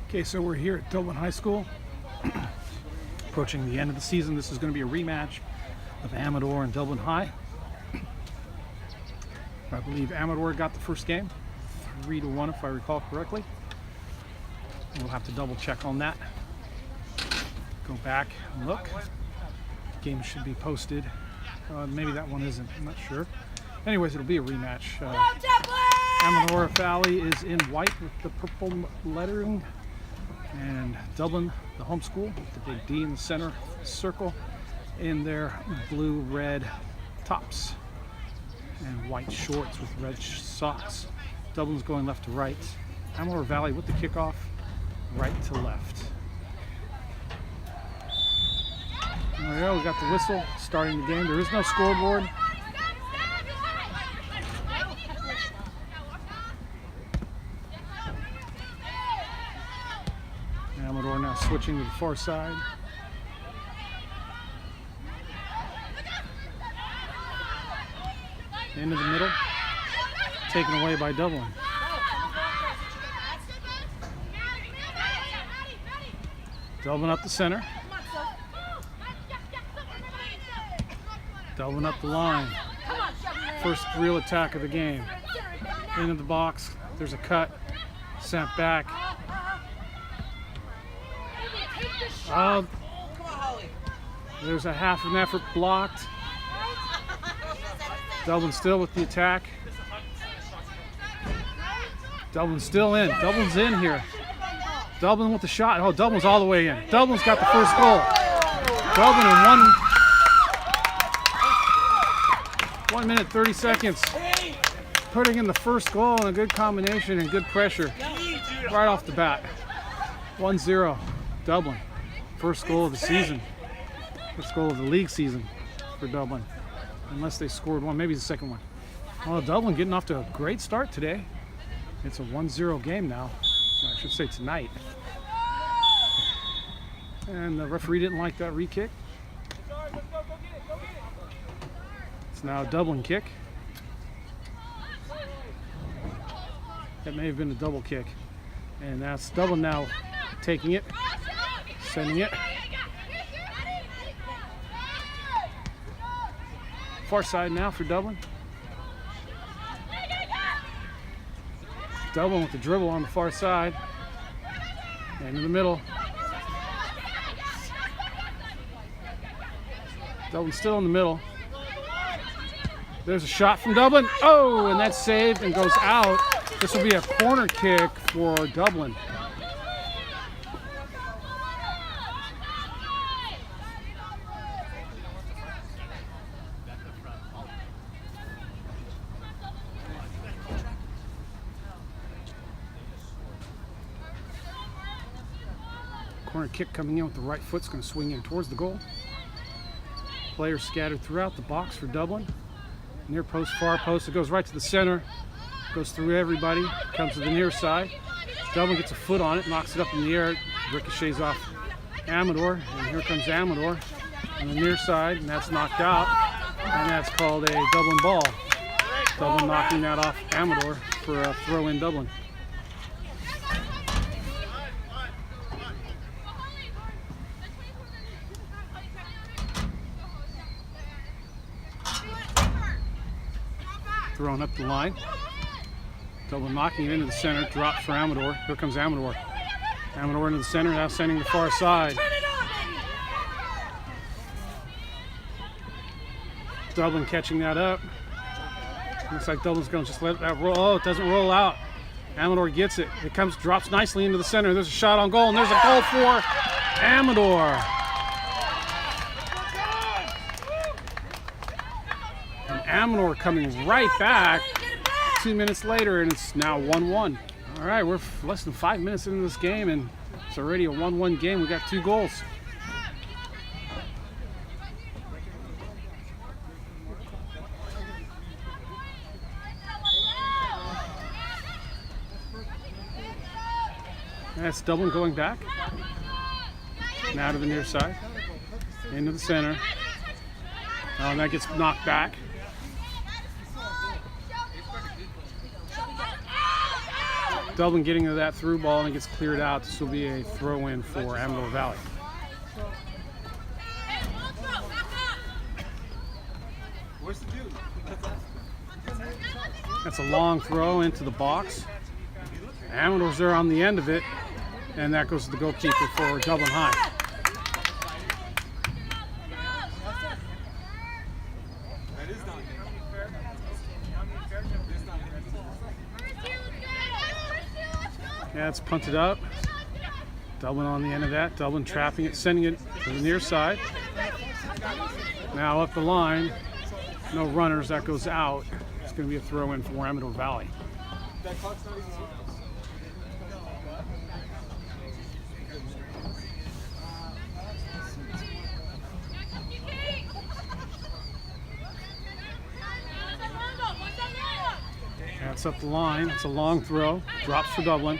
Okay, so we're here at Dublin High School, approaching the end of the season. This is going to be a rematch of Amador and Dublin High. I believe Amador got the first game, 3-1 if I recall correctly. We'll have to double check on that. Go back and look. Game should be posted. Maybe that one isn't, I'm not sure. Anyways, it'll be a rematch. Amador Valley is in white with the purple lettering, and Dublin, the home school, with the big D in the center circle, in their blue-red tops and white shorts with red socks. Dublin's going left to right. Amador Valley with the kickoff, right to left. There we go, we got the whistle starting the game. There is no scoreboard. Amador now switching to the far side. Into the middle, taken away by Dublin. Dublin up the center. Dublin up the line. First real attack of the game. Into the box. There's a cut. Sent back. There's a half an effort blocked. Dublin still with the attack. Dublin's still in. Dublin's in here. Dublin with the shot. Oh, Dublin's all the way in. Dublin's got the first goal. Dublin in 1 minute 30 seconds. Putting in the first goal and a good combination and good pressure right off the bat. 1-0 Dublin. First goal of the season. First goal of the league season for Dublin. Unless they scored one, maybe the second one. Well, Dublin getting off to a great start today. It's a 1-0 game now. I should say tonight. And the referee didn't like that re-kick. It's now a Dublin kick. That may have been a double kick. And that's Dublin now taking it, sending it. Far side now for Dublin. Dublin with the dribble on the far side. And in the middle. Dublin still in the middle. There's a shot from Dublin. Oh, and that's saved and goes out. This will be a corner kick for Dublin. Corner kick coming in with the right foot's going to swing in towards the goal. Players scattered throughout the box for Dublin. Near post, far post. It goes right to the center. Goes through everybody. Comes to the near side. Dublin gets a foot on it, knocks it up in the air. Ricochets off Amador. And here comes Amador on the near side, and that's knocked out. And that's called a Dublin ball. Dublin knocking that off Amador for a throw in Dublin. Thrown up the line. Dublin knocking it into the center. Drop for Amador. Here comes Amador. Amador into the center, now sending the far side. Dublin catching that up. Looks like Dublin's going to just let that roll. Oh, it doesn't roll out. Amador gets it. It comes, drops nicely into the center. There's a shot on goal, and there's a goal for Amador. Amador coming right back 2 minutes later, and it's now 1-1. All right, we're less than 5 minutes into this game, and it's already a 1-1 game. We got 2 goals. That's Dublin going back. Now to the near side. Into the center. Oh, and that gets knocked back. Dublin getting to that through ball and it gets cleared out. This will be a throw-in for Amador Valley. That's a long throw into the box. Amador's there on the end of it, and that goes to the goalkeeper for Dublin High. Yeah, it's punted up. Dublin on the end of that. Dublin trapping it, sending it to the near side. Now up the line. No runners. That goes out. It's going to be a throw-in for Amador Valley. That's up the line. It's a long throw. Drops for Dublin.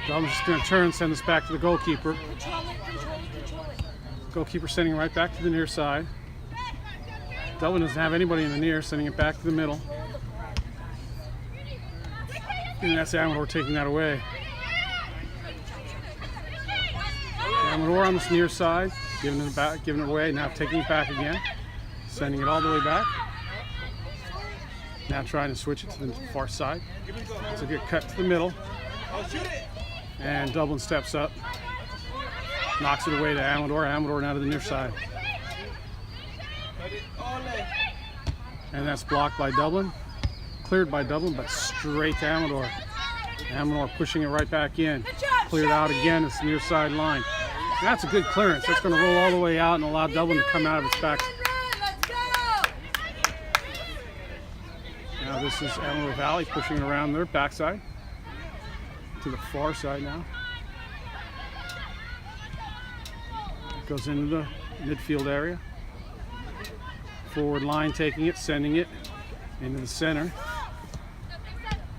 Dublin's just going to turn, send this back to the goalkeeper. Goalkeeper sending it right back to the near side. Dublin doesn't have anybody in the near, sending it back to the middle. And that's Amador taking that away. Amador on this near side, giving it back, giving it away, now taking it back again. Sending it all the way back. Now trying to switch it to the far side. It's a good cut to the middle. And Dublin steps up. Knocks it away to Amador. Amador now to the near side. And that's blocked by Dublin. Cleared by Dublin, but straight to Amador. Amador pushing it right back in. Cleared out again. It's the near side line. And that's a good clearance. That's going to roll all the way out and allow Dublin to come out of its back. Now this is Amador Valley pushing it around their backside to the far side now. It goes into the midfield area. Forward line taking it, sending it into the center.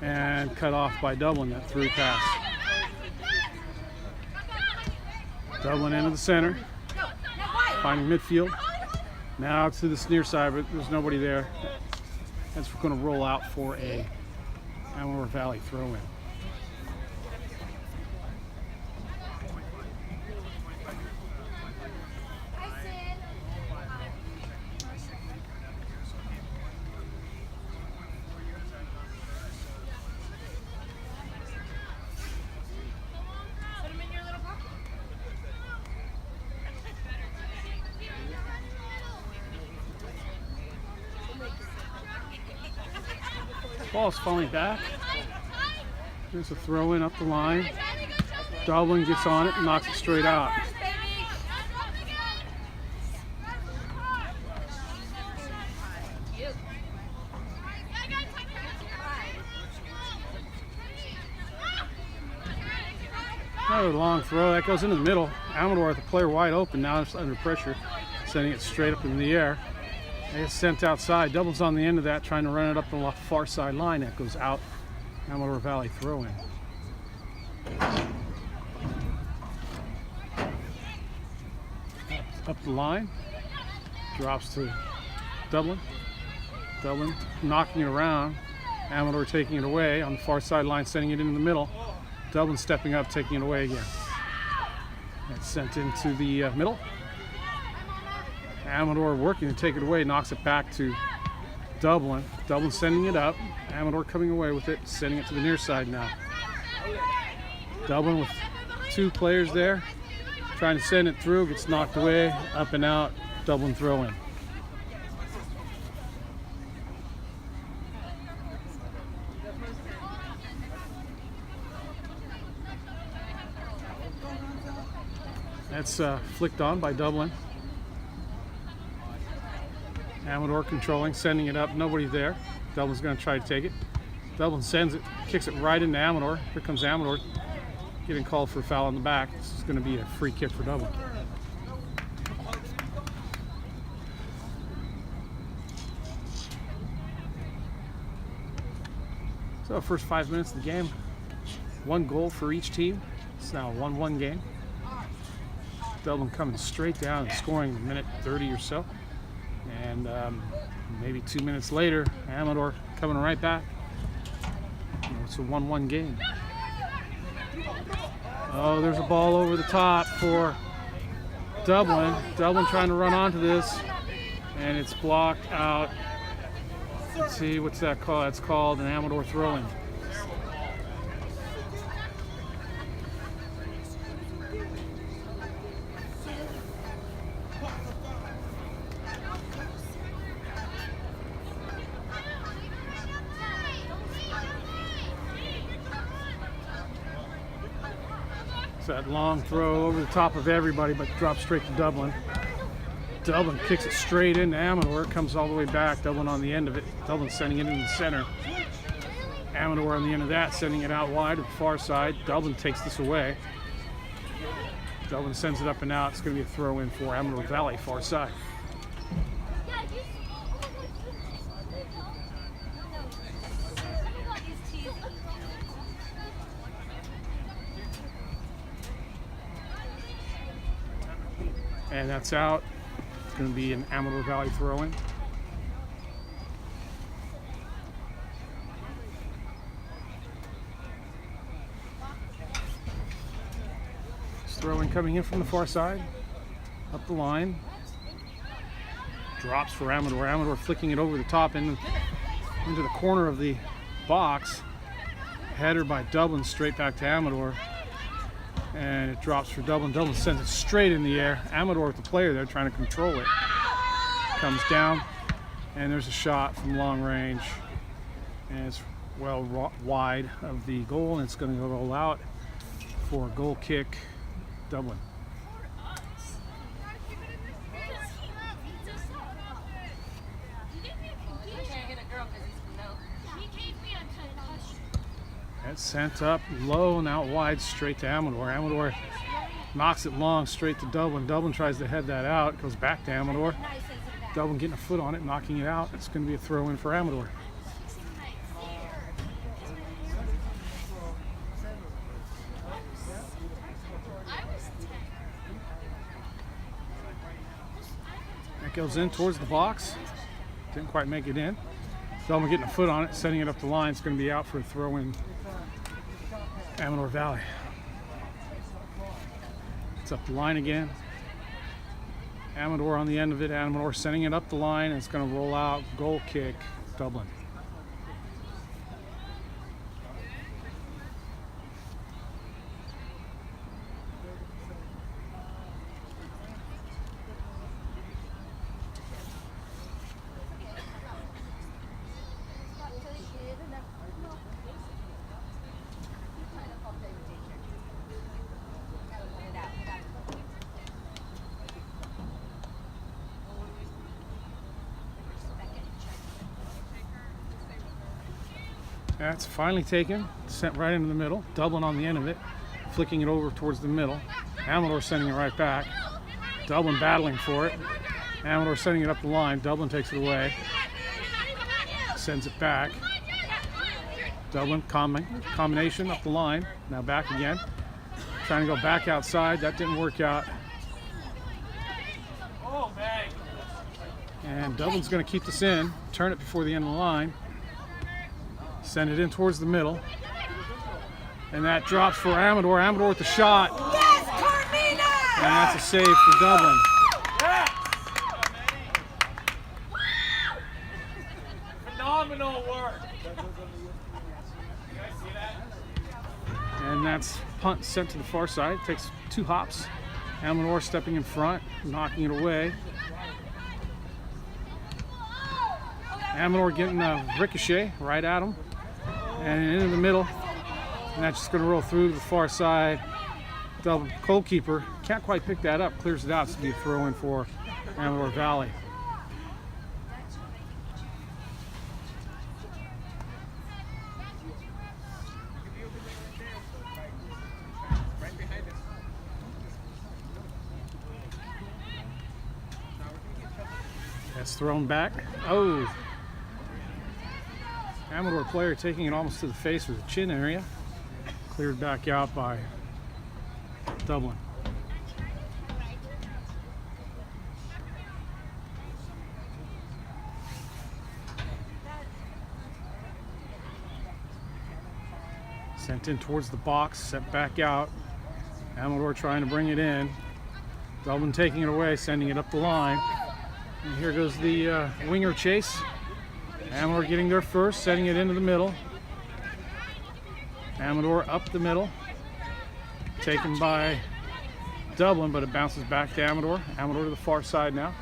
And cut off by Dublin, that through pass. Dublin into the center. Finding midfield. Now to this near side, but there's nobody there. That's going to roll out for a Amador Valley throw-in. Ball's falling back. There's a throw in up the line. Dublin gets on it and knocks it straight out. Another long throw that goes into the middle. Amador, the player wide open, now it's under pressure, sending it straight up in the air. It's sent outside. Dublin's on the end of that, trying to run it up the far side line. That goes out. Amador Valley throw in. Up the line. Drops to Dublin. Dublin knocking it around. Amador taking it away on the far side line, sending it into the middle. Dublin stepping up, taking it away again. It's sent into the middle. Amador working to take it away, knocks it back to Dublin. Dublin sending it up. Amador coming away with it, sending it to the near side now. Dublin with two players there, trying to send it through, gets knocked away, up and out. Dublin throw in. That's flicked on by Dublin. Amador controlling, sending it up, nobody there. Dublin's going to try to take it. Dublin sends it, kicks it right into Amador. Here comes Amador, getting called for a foul in the back. This is going to be a free kick for Dublin. So first 5 minutes of the game, one goal for each team. It's now a 1-1 game. Dublin coming straight down and scoring a minute 30 or so. And maybe 2 minutes later, Amador coming right back. It's a 1-1 game. Oh, there's a ball over the top for Dublin. Dublin trying to run onto this, and it's blocked out. Let's see, what's that called? It's called an Amador throw-in. That long throw over the top of everybody, but drops straight to Dublin. Dublin kicks it straight into Amador, comes all the way back. Dublin on the end of it. Dublin sending it into the center. Amador on the end of that, sending it out wide to the far side. Dublin takes this away. Dublin sends it up and out. It's going to be a throw in for Amador Valley, far side. And that's out. It's going to be an Amador Valley throw-in. Throw-in coming in from the far side. Up the line. Drops for Amador. Amador flicking it over the top into the corner of the box. Header by Dublin straight back to Amador. And it drops for Dublin. Dublin sends it straight in the air. Amador with the player there trying to control it. Comes down, and there's a shot from long range. And it's well wide of the goal, and it's going to roll out for a goal kick, Dublin. That's sent up low and out wide straight to Amador. Amador knocks it long straight to Dublin. Dublin tries to head that out. It goes back to Amador. Dublin getting a foot on it, knocking it out. It's going to be a throw in for Amador. That goes in towards the box. Didn't quite make it in. Dublin getting a foot on it, setting it up the line. It's going to be out for a throw in. Amador Valley. It's up the line again. Amador on the end of it. Amador sending it up the line, and it's going to roll out. Goal kick, Dublin. That's finally taken, sent right into the middle. Dublin on the end of it, flicking it over towards the middle. Amador sending it right back. Dublin battling for it. Amador sending it up the line. Dublin takes it away. Sends it back. Dublin combination up the line. Now back again. Trying to go back outside. That didn't work out. And Dublin's going to keep this in. Turn it before the end of the line. Send it in towards the middle. And that drops for Amador. Amador with the shot. Yes, Carmina! And that's a save for Dublin. Yes! Phenomenal work. And that's punt sent to the far side. Takes 2 hops. Amador stepping in front, knocking it away. Amador getting a ricochet right at him. And into the middle. And that's just going to roll through to the far side. Double goalkeeper can't quite pick that up. Clears it out. It's going to be a throw in for Amador Valley. That's thrown back. Oh! Amador player taking it almost to the face with the chin area. Cleared back out by Dublin. Sent in towards the box, set back out. Amador trying to bring it in. Dublin taking it away, sending it up the line. And here goes the winger chase. Amador getting there first, setting it into the middle. Amador up the middle. Taken by Dublin, but it bounces back to Amador. Amador to the far side now.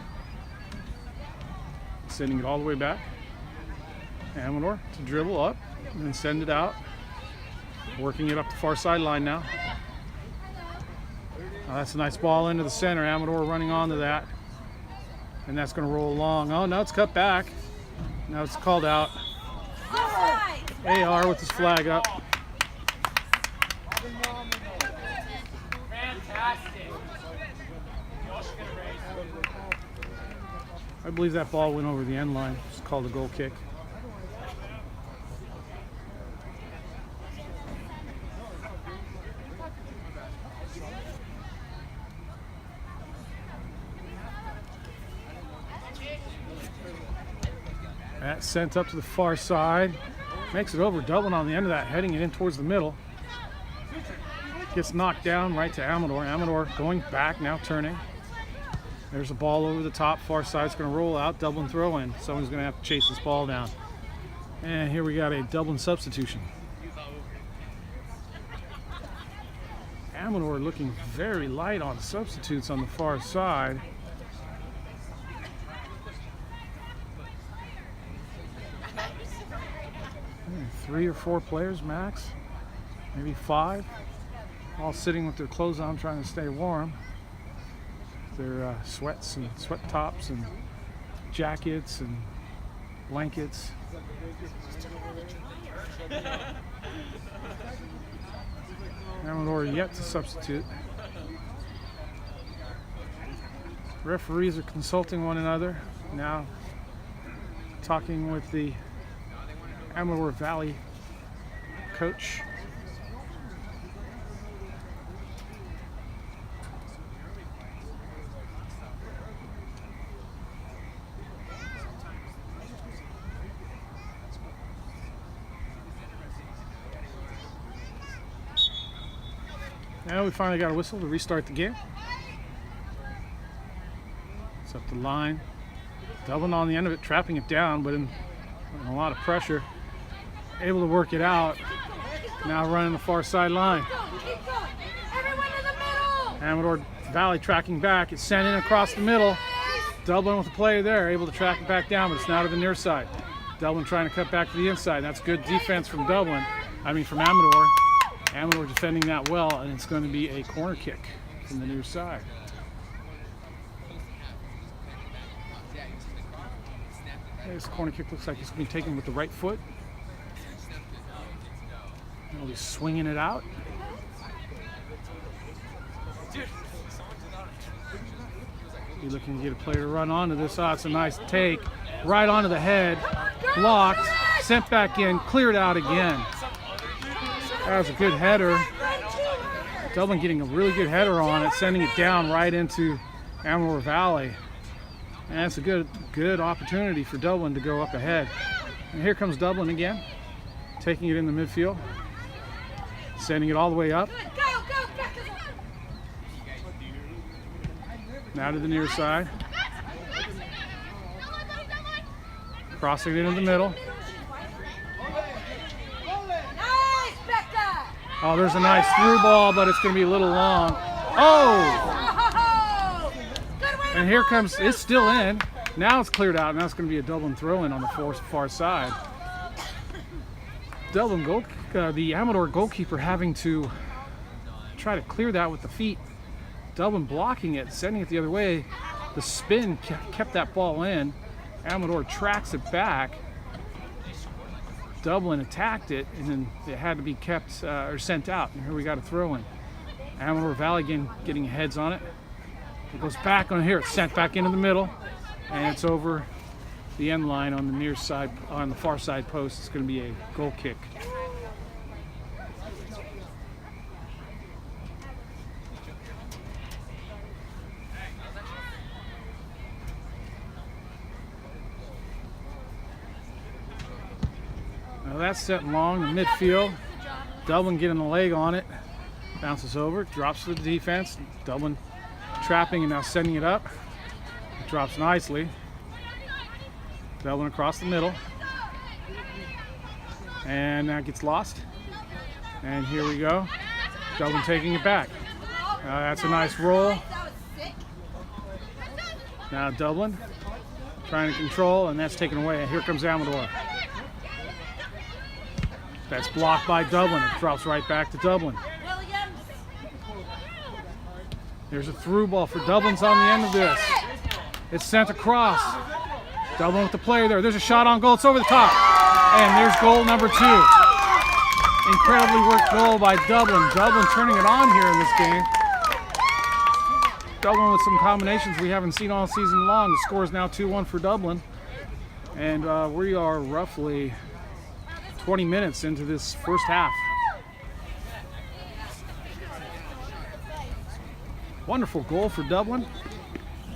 Sending it all the way back. Amador to dribble up and then send it out. Working it up the far sideline now. That's a nice ball into the center. Amador running onto that. And that's going to roll along. Oh, now it's cut back. Now it's called out. AR with his flag up. Fantastic. I believe that ball went over the end line. It's called a goal kick. That's sent up to the far side. Makes it over. Dublin on the end of that, heading it in towards the middle. Gets knocked down right to Amador. Amador going back, now turning. There's a ball over the top, far side. It's going to roll out. Dublin throw in. Someone's going to have to chase this ball down. And here we got a Dublin substitution. Amador looking very light on substitutes on the far side. Maybe 3 or 4 players max, maybe 5, all sitting with their clothes on trying to stay warm. Their sweats and sweat tops and jackets and blankets. Amador yet to substitute. Referees are consulting one another now, talking with the Amador Valley coach. Now we finally got a whistle to restart the game. It's up the line. Dublin on the end of it, trapping it down, but in a lot of pressure. Able to work it out. Now running the far sideline. Amador Valley tracking back. It's sent in across the middle. Dublin with the play there, able to track it back down, but it's now to the near side. Dublin trying to cut back to the inside. That's good defense from from Amador. Amador defending that well, and it's going to be a corner kick from the near side. This corner kick looks like it's going to be taken with the right foot. He'll be swinging it out. Be looking to get a player to run onto this. Oh, it's a nice take. Right onto the head. Blocked. Sent back in. Cleared out again. That was a good header. Dublin getting a really good header on it, sending it down right into Amador Valley. And that's a good opportunity for Dublin to go up ahead. And here comes Dublin again, taking it in the midfield, sending it all the way up. Now to the near side. Crossing it into the middle. Oh, there's a nice through ball, but it's going to be a little long. Oh! And here comes, it's still in. Now it's cleared out, and that's going to be a Dublin throw-in on the far side. The Amador goalkeeper having to try to clear that with the feet. Dublin blocking it, sending it the other way. The spin kept that ball in. Amador tracks it back. Dublin attacked it, and then it had to be kept or sent out. And here we got a throw in. Amador Valley again getting heads on it. It goes back on here. It's sent back into the middle, and it's over the end line on the near side, on the far side post. It's going to be a goal kick. Now that's set long in midfield. Dublin getting a leg on it. Bounces over, drops to the defense. Dublin trapping and now sending it up. It drops nicely. Dublin across the middle. And that gets lost. And here we go. Dublin taking it back. That's a nice roll. Now Dublin trying to control, and that's taken away. Here comes Amador. That's blocked by Dublin. It drops right back to Dublin. There's a through ball for Dublin's on the end of this. It's sent across. Dublin with the player there. There's a shot on goal. It's over the top. And there's goal number 2. Incredibly worked goal by Dublin. Dublin turning it on here in this game. Dublin with some combinations we haven't seen all season long. The score is now 2-1 for Dublin. And we are roughly 20 minutes into this first half. Wonderful goal for Dublin.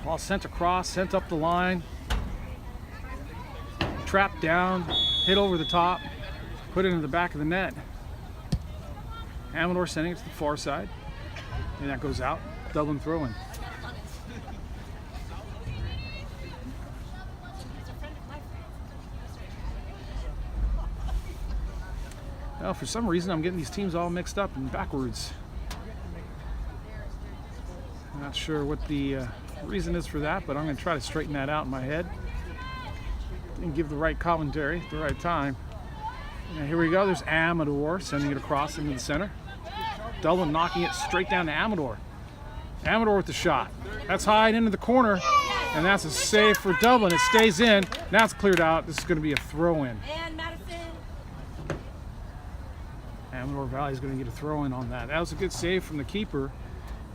Ball sent across, sent up the line. Trapped down, hit over the top, put it into the back of the net. Amador sending it to the far side. And that goes out. Dublin throwing. Well, for some reason, I'm getting these teams all mixed up and backwards. I'm not sure what the reason is for that, but I'm going to try to straighten that out in my head and give the right commentary at the right time. And here we go. There's Amador sending it across into the center. Dublin knocking it straight down to Amador. Amador with the shot. That's high and into the corner, and that's a save for Dublin. It stays in. Now it's cleared out. This is going to be a throw-in. Amador Valley is going to get a throw-in on that. That was a good save from the keeper,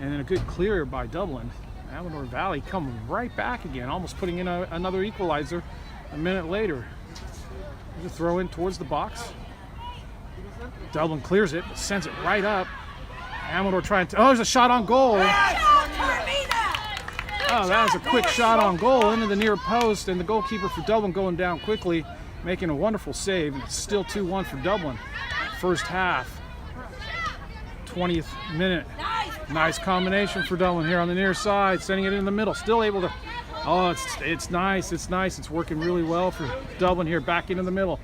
and then a good clear by Dublin. Amador Valley coming right back again, almost putting in another equalizer a minute later. There's a throw-in towards the box. Dublin clears it, sends it right up. Amador trying to... Oh, there's a shot on goal. Oh, that was a quick shot on goal into the near post, and the goalkeeper for Dublin going down quickly, making a wonderful save. And it's still 2-1 for Dublin. First half, 20th minute. Nice combination for Dublin here on the near side, sending it in the middle. Still able to... Oh, it's nice. It's nice. It's working really well for Dublin here, back into the middle.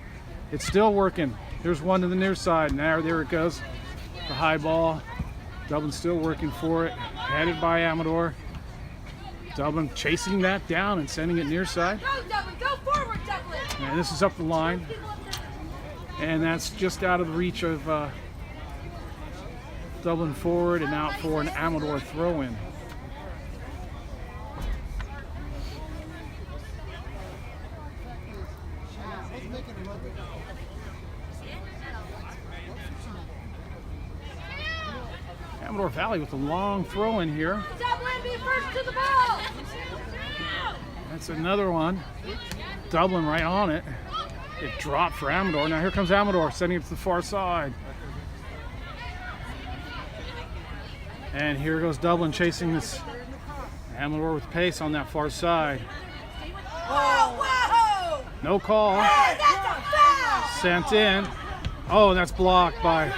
It's still working. There's one to the near side. Now there it goes. The high ball. Dublin still working for it. Headed by Amador. Dublin chasing that down and sending it near side. Go, Dublin. Go forward, Dublin. And this is up the line. And that's just out of the reach of Dublin forward and out for an Amador throw-in. Amador Valley with a long throw-in here. Dublin, be first to the ball. That's another one. Dublin right on it. It dropped for Amador. Now here comes Amador, sending it to the far side. And here goes Dublin chasing this. Amador with pace on that far side. Whoa! No call. Hey, that's a foul! Sent in. Oh, that's blocked by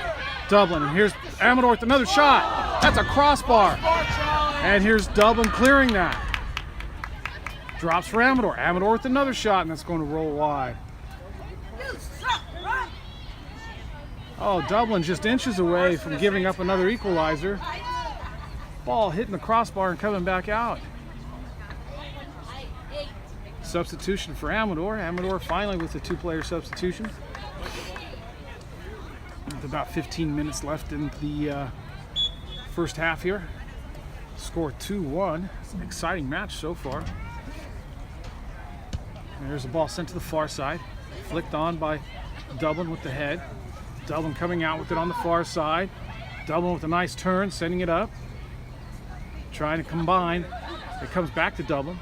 Dublin. And here's Amador with another shot. That's a crossbar. And here's Dublin clearing that. Drops for Amador. Amador with another shot, and that's going to roll wide. Oh, Dublin just inches away from giving up another equalizer. Ball hitting the crossbar and coming back out. Substitution for Amador. Amador finally with a 2-player substitution. With about 15 minutes left in the first half here. Score 2-1. It's an exciting match so far. And there's a ball sent to the far side. Flicked on by Dublin with the head. Dublin coming out with it on the far side. Dublin with a nice turn, sending it up. Trying to combine. It comes back to Dublin.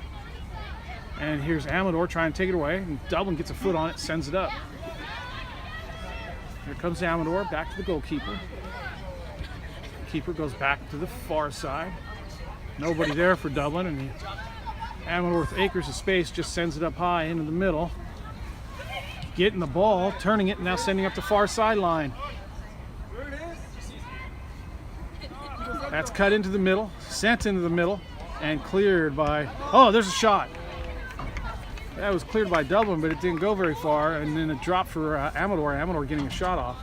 And here's Amador trying to take it away. And Dublin gets a foot on it, sends it up. Here comes Amador, back to the goalkeeper. Keeper goes back to the far side. Nobody there for Dublin. And Amador with acres of space just sends it up high into the middle. Getting the ball, turning it, and now sending up the far sideline. That's cut into the middle, sent into the middle, and cleared by, oh, there's a shot. That was cleared by Dublin, but it didn't go very far, and then it dropped for Amador. Amador getting a shot off.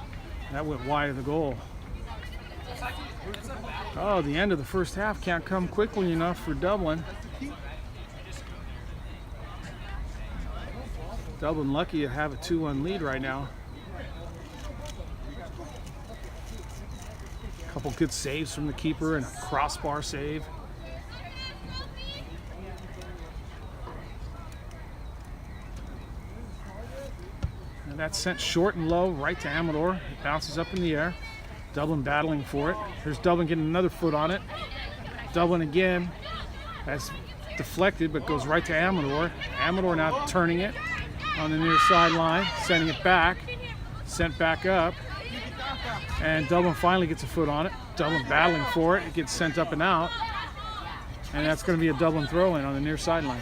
That went wide of the goal. Oh, the end of the first half can't come quickly enough for Dublin. Dublin lucky to have a 2-1 lead right now. A couple good saves from the keeper and a crossbar save. And that's sent short and low right to Amador. It bounces up in the air. Dublin battling for it. Here's Dublin getting another foot on it. Dublin again. That's deflected but goes right to Amador. Amador now turning it on the near sideline, sending it back. Sent back up. And Dublin finally gets a foot on it. Dublin battling for it. It gets sent up and out. And that's going to be a Dublin throw-in on the near sideline.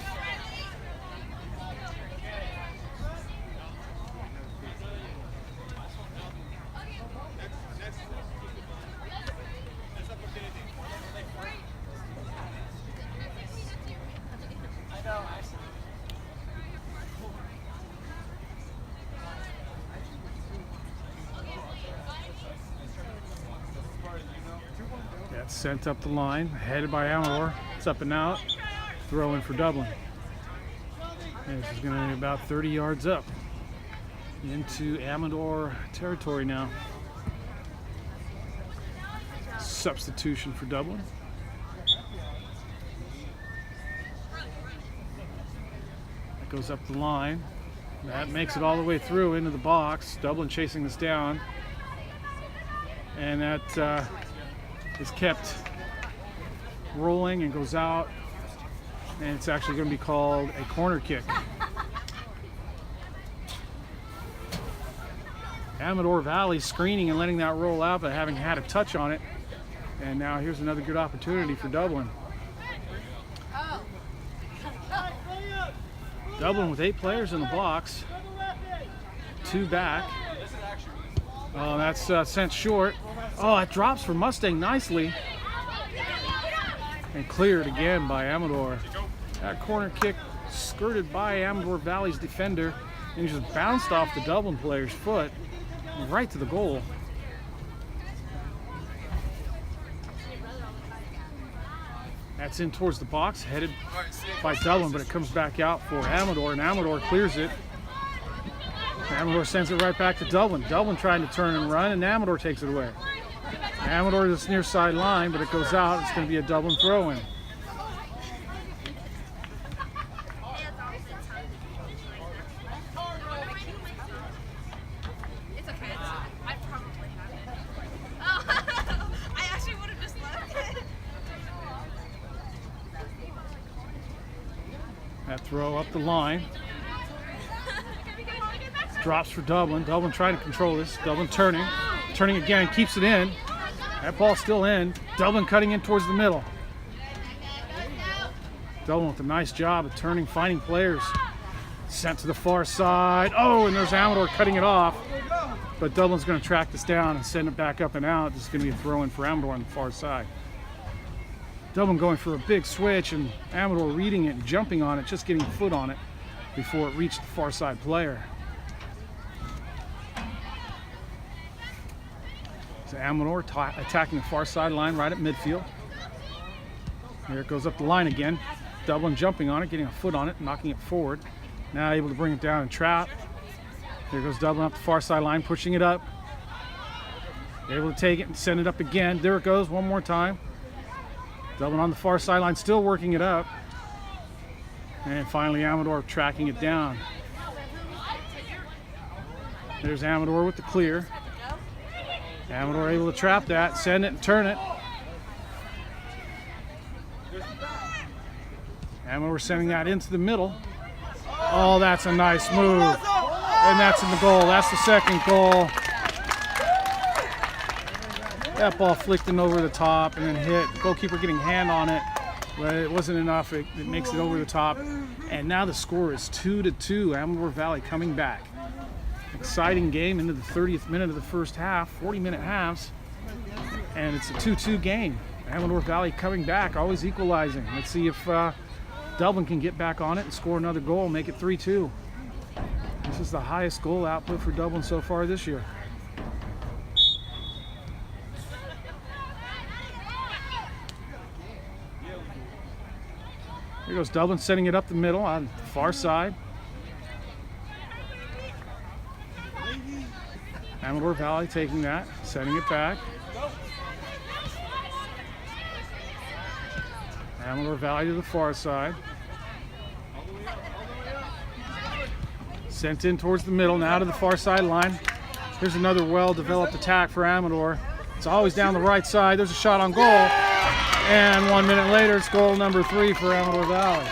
Sent up the line, headed by Amador. It's up and out. Throw in for Dublin. And this is going to be about 30 yards up into Amador territory now. Substitution for Dublin. That goes up the line. That makes it all the way through into the box. Dublin chasing this down. And that is kept rolling and goes out, and it's actually going to be called a corner kick. Amador Valley screening and letting that roll out, but having had a touch on it, and now here's another good opportunity for Dublin. Dublin with 8 players in the box, 2 back. Oh, that's sent short. Oh, it drops for Mustang nicely. And cleared again by Amador. That corner kick skirted by Amador Valley's defender and just bounced off the Dublin player's foot right to the goal. That's in towards the box, headed by Dublin, but it comes back out for Amador, and Amador clears it. Amador sends it right back to Dublin. Dublin trying to turn and run, and Amador takes it away. Amador is near sideline, but it goes out. It's going to be a Dublin throw-in. It's okay. I probably have it. Oh, I actually would have just left it. That throw up the line. Drops for Dublin. Dublin trying to control this. Dublin turning. Turning again. Keeps it in. That ball's still in. Dublin cutting in towards the middle. Dublin with a nice job of turning, finding players. Sent to the far side. Oh, and there's Amador cutting it off. But Dublin's going to track this down and send it back up and out. This is going to be a throw-in for Amador on the far side. Dublin going for a big switch, and Amador reading it and jumping on it, just getting a foot on it before it reached the far side player. So Amador attacking the far sideline right at midfield. Here it goes up the line again. Dublin jumping on it, getting a foot on it, knocking it forward. Now able to bring it down and trap. Here goes Dublin up the far sideline, pushing it up. Able to take it and send it up again. There it goes one more time. Dublin on the far sideline, still working it up. And finally Amador tracking it down. There's Amador with the clear. Amador able to trap that, send it and turn it. Amador sending that into the middle. Oh, that's a nice move. And that's in the goal. That's the second goal. That ball flicked in over the top and then hit. Goalkeeper getting hand on it, but it wasn't enough. It makes it over the top. And now the score is 2-2. Amador Valley coming back. Exciting game into the 30th minute of the first half, 40-minute halves, and it's a 2-2 game. Amador Valley coming back, always equalizing. Let's see if Dublin can get back on it and score another goal, make it 3-2. This is the highest goal output for Dublin so far this year. Here goes Dublin, setting it up the middle on the far side. Amador Valley taking that, setting it back. Amador Valley to the far side. Sent in towards the middle, now to the far sideline. Here's another well-developed attack for Amador. It's always down the right side. There's a shot on goal. And 1 minute later, it's goal number 3 for Amador Valley.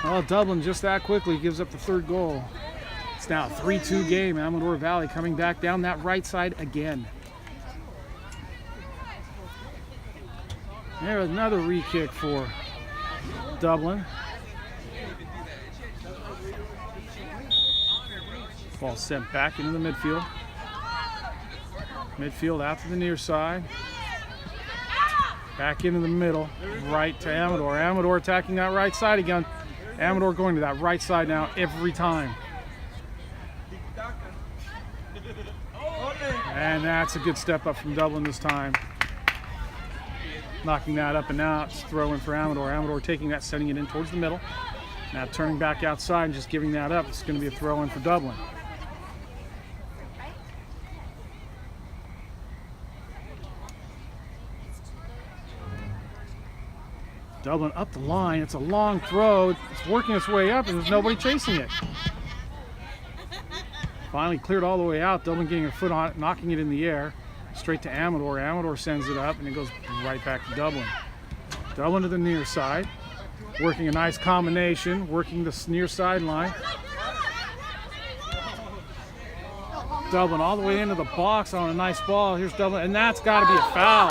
Well, Dublin just that quickly gives up the 3rd goal. It's now a 3-2 game. Amador Valley coming back down that right side again. There's another re-kick for Dublin. Ball sent back into the midfield. Midfield out to the near side. Back into the middle, right to Amador. Amador attacking that right side again. Amador going to that right side now every time. And that's a good step up from Dublin this time. Knocking that up and out. It's throw in for Amador. Amador taking that, sending it in towards the middle. Now turning back outside and just giving that up. It's going to be a throw in for Dublin. Dublin up the line. It's a long throw. It's working its way up and there's nobody chasing it. Finally cleared all the way out. Dublin getting a foot on it, knocking it in the air. Straight to Amador. Amador sends it up and it goes right back to Dublin. Dublin to the near side. Working a nice combination. Working the near sideline. Dublin all the way into the box on a nice ball. Here's Dublin. And that's got to be a foul.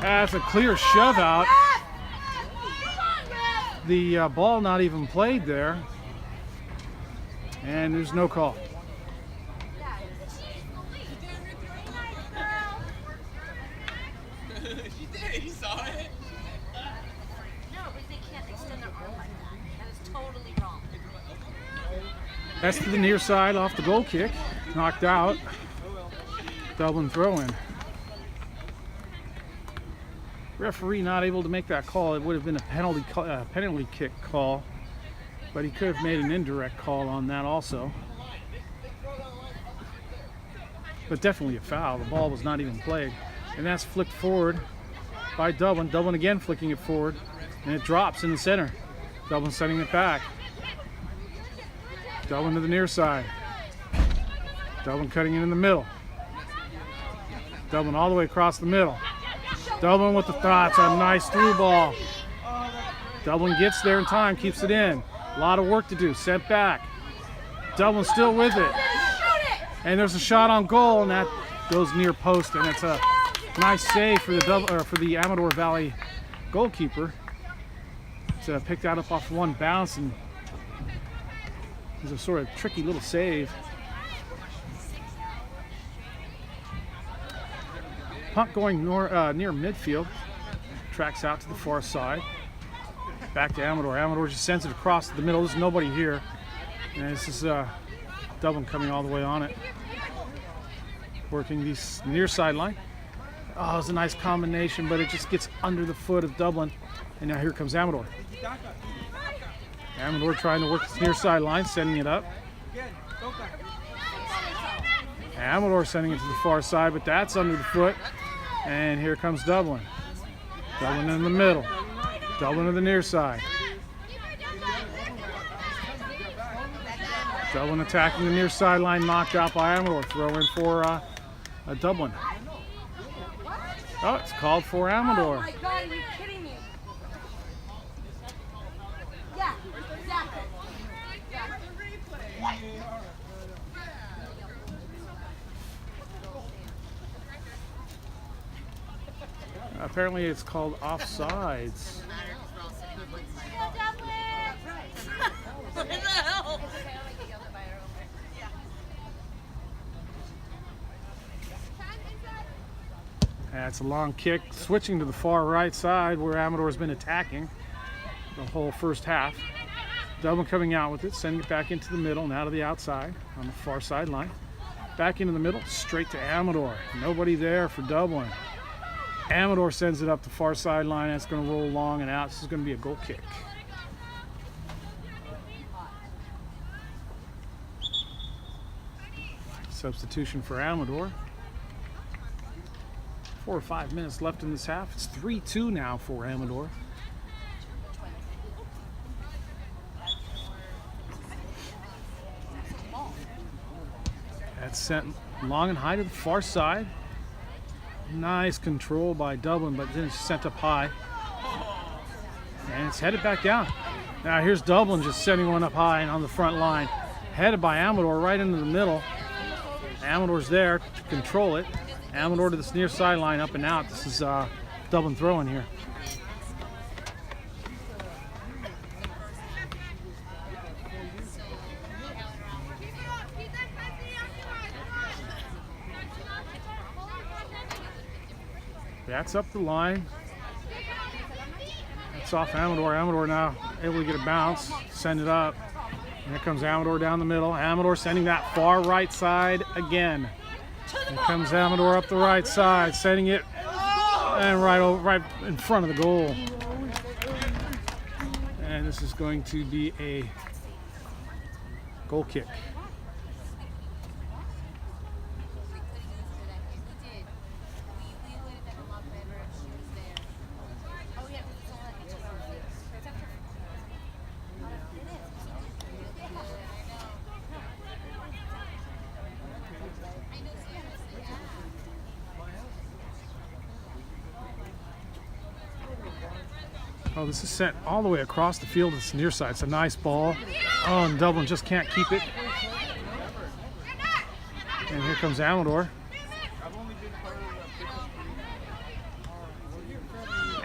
That's a clear shove out. The ball not even played there. And there's no call. He saw it. No, but they can't extend their arm like that. That is totally wrong. That's to the near side off the goal kick. Knocked out. Dublin throw in. Referee not able to make that call. It would have been a penalty kick call, but he could have made an indirect call on that also. But definitely a foul. The ball was not even played. And that's flicked forward by Dublin. Dublin again flicking it forward, and it drops in the center. Dublin sending it back. Dublin to the near side. Dublin cutting it in the middle. Dublin all the way across the middle. Dublin with the thoughts, a nice through ball. Dublin gets there in time, keeps it in. A lot of work to do, sent back. Dublin still with it. And there's a shot on goal, and that goes near post, and it's a nice save for the Amador Valley goalkeeper. To pick that up off one bounce, and it's a sort of tricky little save. Punt going near midfield, tracks out to the far side. Back to Amador. Amador just sends it across the middle. There's nobody here. And this is Dublin coming all the way on it. Working the near sideline. Oh, it's a nice combination, but it just gets under the foot of Dublin. And now here comes Amador. Amador trying to work the near sideline, sending it up. Amador sending it to the far side, but that's under the foot. And here comes Dublin. Dublin in the middle. Dublin to the near side. Dublin attacking the near sideline, knocked out by Amador. Throw in for a Dublin. Oh, it's called for Amador. Oh my God, are you kidding me? Yeah, exactly. Apparently it's called offsides. What the hell? That's a long kick, switching to the far right side where Amador's been attacking the whole first half. Dublin coming out with it, sending it back into the middle and out of the outside on the far sideline. Back into the middle, straight to Amador. Nobody there for Dublin. Amador sends it up the far sideline. That's going to roll long and out. This is going to be a goal kick. Substitution for Amador. 4 or 5 minutes left in this half. It's 3-2 now for Amador. That's sent long and high to the far side. Nice control by Dublin, but then it's sent up high. And it's headed back down. Now here's Dublin just sending one up high and on the front line. Headed by Amador right into the middle. Amador's there to control it. Amador to this near sideline, up and out. This is Dublin throwing here. That's up the line. That's off Amador. Amador now able to get a bounce, send it up. And here comes Amador down the middle. Amador sending that far right side again. Here comes Amador up the right side, sending it and right in front of the goal. And this is going to be a goal kick. Oh, this is sent all the way across the field to this near side. It's a nice ball. Oh, and Dublin just can't keep it. And here comes Amador.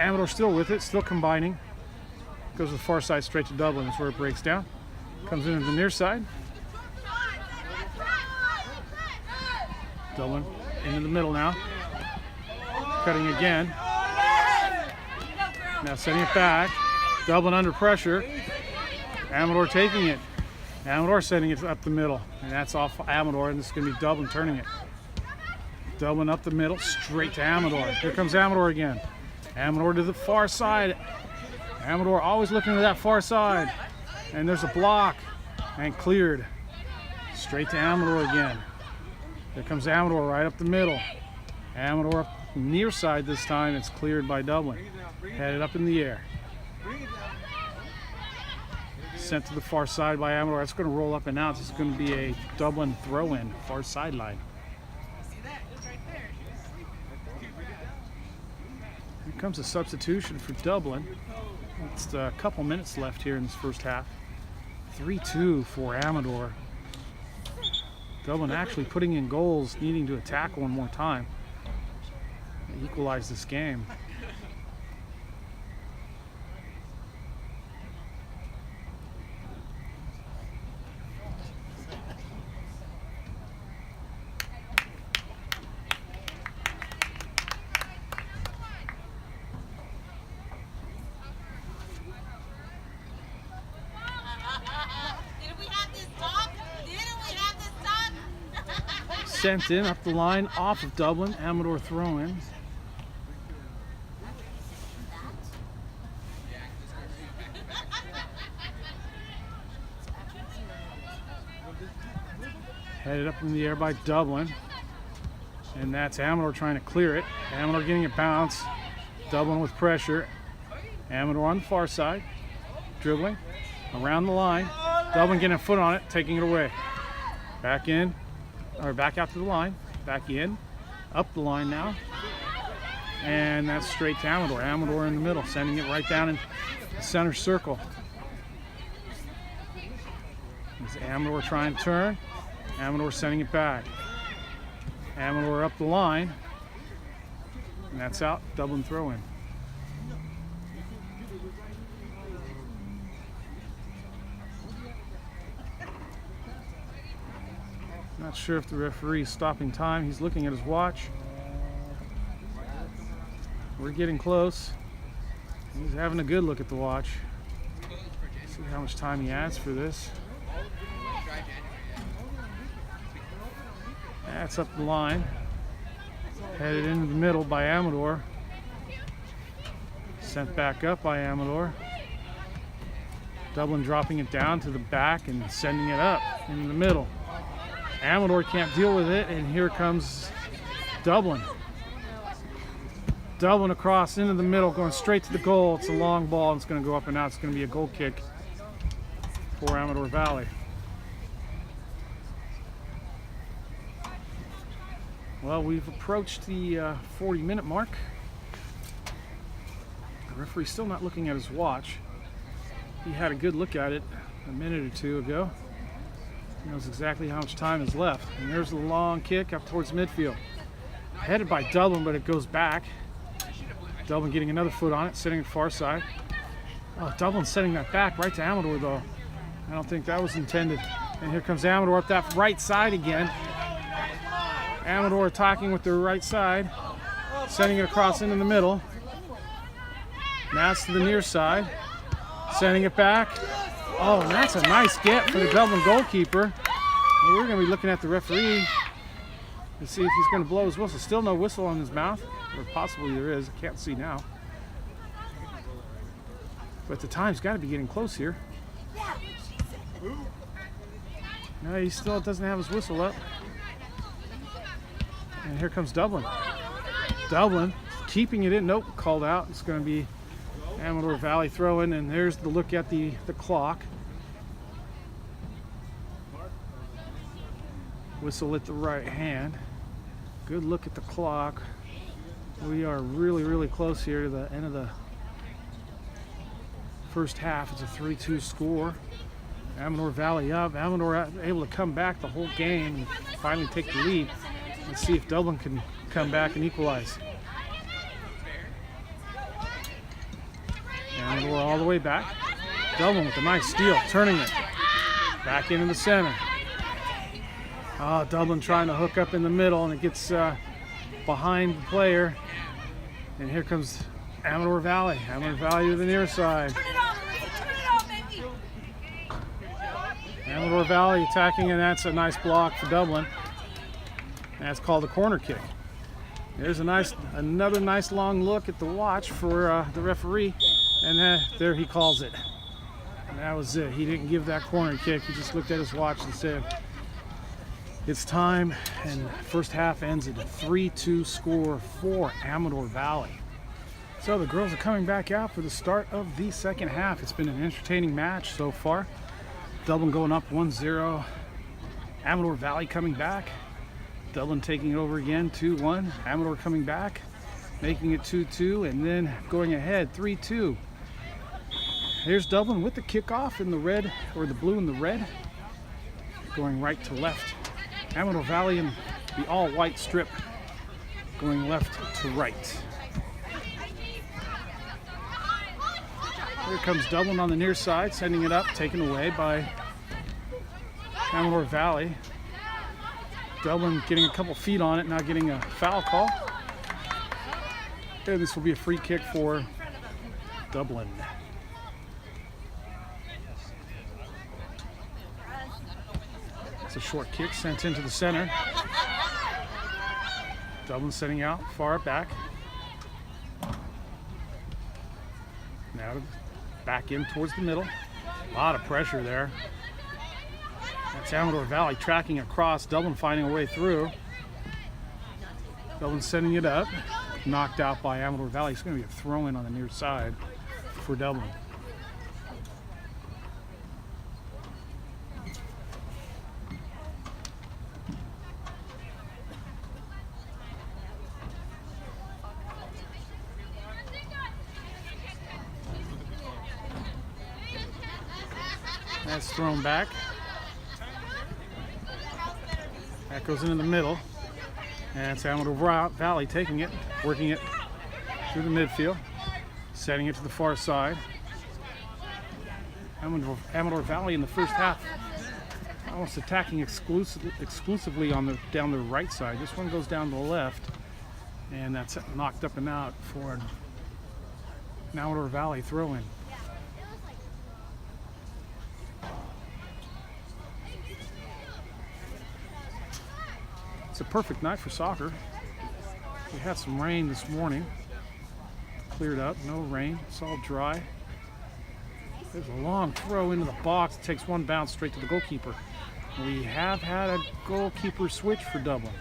Amador still with it, still combining. Goes to the far side straight to Dublin. That's where it breaks down. Comes into the near side. Dublin into the middle now. Cutting again. Now sending it back. Dublin under pressure. Amador taking it. Amador sending it up the middle. And that's off Amador, and this is going to be Dublin turning it. Dublin up the middle, straight to Amador. Here comes Amador again. Amador to the far side. Amador always looking to that far side. And there's a block. And cleared. Straight to Amador again. Here comes Amador right up the middle. Amador up near side this time. It's cleared by Dublin. Headed up in the air. Sent to the far side by Amador. That's going to roll up and out. This is going to be a Dublin throw-in, far sideline. Here comes a substitution for Dublin. It's a couple minutes left here in this first half. 3-2 for Amador. Dublin actually putting in goals, needing to attack one more time. Equalize this game. Sent in up the line off of Dublin. Amador throw-in. Headed up in the air by Dublin. And that's Amador trying to clear it. Amador getting a bounce. Dublin with pressure. Amador on the far side. Dribbling around the line. Dublin getting a foot on it, taking it away. Back in. Or back out to the line, back in, up the line now, and that's straight to Amador. Amador in the middle, sending it right down in the center circle. Is Amador trying to turn? Amador sending it back. Amador up the line, and that's out. Dublin throw-in. Not sure if the referee is stopping time. He's looking at his watch. We're getting close. He's having a good look at the watch. See how much time he adds for this. That's up the line. Headed into the middle by Amador. Sent back up by Amador. Dublin dropping it down to the back and sending it up in the middle. Amador can't deal with it, and here comes Dublin. Dublin across into the middle, going straight to the goal. It's a long ball, and it's going to go up and out. It's going to be a goal kick for Amador Valley. Well, we've approached the 40-minute mark. The referee's still not looking at his watch. He had a good look at it a minute or two ago. He knows exactly how much time is left. And there's the long kick up towards midfield. Headed by Dublin, but it goes back. Dublin getting another foot on it, sitting at far side. Oh, Dublin sending that back right to Amador, though. I don't think that was intended. And here comes Amador up that right side again. Amador attacking with the right side, sending it across into the middle. Now it's to the near side, sending it back. Oh, and that's a nice get for the Dublin goalkeeper. And we're going to be looking at the referee to see if he's going to blow his whistle. Still no whistle on his mouth, or possibly there is. I can't see now. But the time's got to be getting close here. No, he still doesn't have his whistle up. And here comes Dublin. Dublin keeping it in. Nope, called out. It's going to be Amador Valley throwing, and there's the look at the clock. Whistle at the right hand. Good look at the clock. We are really, really close here to the end of the first half. It's a 3-2 score. Amador Valley up. Amador able to come back the whole game and finally take the lead. Let's see if Dublin can come back and equalize. Amador all the way back. Dublin with a nice steal, turning it back into the center. Oh, Dublin trying to hook up in the middle, and it gets behind the player. And here comes Amador Valley. Amador Valley to the near side. Amador Valley attacking, and that's a nice block for Dublin. That's called a corner kick. There's another nice long look at the watch for the referee, and there he calls it. And that was it. He didn't give that corner kick. He just looked at his watch and said, it's time, and first half ends at a 3-2 score for Amador Valley. So the girls are coming back out for the start of the second half. It's been an entertaining match so far. Dublin going up 1-0. Amador Valley coming back. Dublin taking it over again, 2-1. Amador coming back, making it 2-2, and then going ahead, 3-2. Here's Dublin with the kickoff in the red, or the blue and the red, going right to left. Amador Valley in the all-white strip, going left to right. Here comes Dublin on the near side, sending it up, taken away by Amador Valley. Dublin getting a couple feet on it, now getting a foul call. And this will be a free kick for Dublin. It's a short kick sent into the center. Dublin setting out far back. Now back in towards the middle. A lot of pressure there. That's Amador Valley tracking across. Dublin finding a way through. Dublin sending it up. Knocked out by Amador Valley. It's going to be a throw-in on the near side for Dublin. That's thrown back. That goes into the middle. And it's Amador Valley taking it, working it through the midfield, setting it to the far side. Amador Valley in the first half almost attacking exclusively on down the right side. This one goes down the left. And that's knocked up and out for an Amador Valley throw-in. It's a perfect night for soccer. We had some rain this morning. Cleared up, no rain, it's all dry. There's a long throw into the box. It takes one bounce straight to the goalkeeper. We have had a goalkeeper switch for Dublin.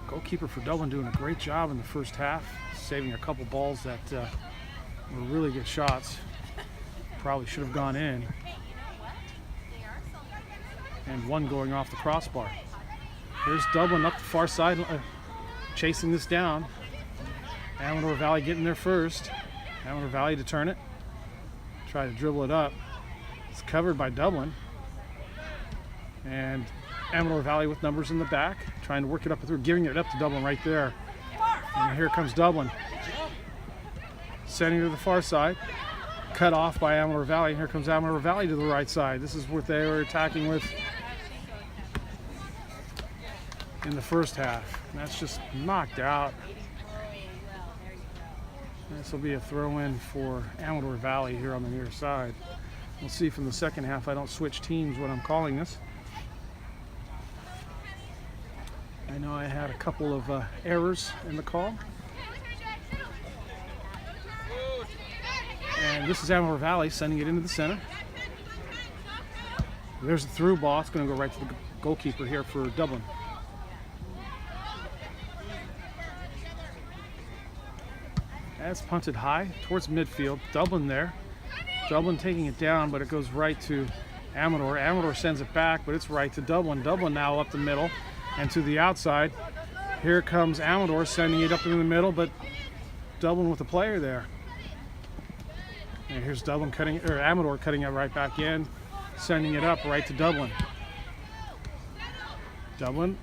Goalkeeper for Dublin doing a great job in the first half, saving a couple balls that were really good shots. Probably should have gone in. And one going off the crossbar. Here's Dublin up the far side, chasing this down. Amador Valley getting there first. Amador Valley to turn it. Try to dribble it up. It's covered by Dublin. And Amador Valley with numbers in the back, trying to work it up through, giving it up to Dublin right there. And here comes Dublin. Sending it to the far side. Cut off by Amador Valley. Here comes Amador Valley to the right side. This is what they were attacking with in the first half. And that's just knocked out. This will be a throw-in for Amador Valley here on the near side. We'll see from the second half I don't switch teams when I'm calling this. I know I had a couple of errors in the call. And this is Amador Valley sending it into the center. There's a through ball. It's going to go right to the goalkeeper here for Dublin. That's punted high towards midfield. Dublin there. Dublin taking it down, but it goes right to Amador. Amador sends it back, but it's right to Dublin. Dublin now up the middle and to the outside. Here comes Amador sending it up in the middle, but Dublin with the player there. And here's Dublin cutting, or Amador cutting it right back in, sending it up right to Dublin. Dublin,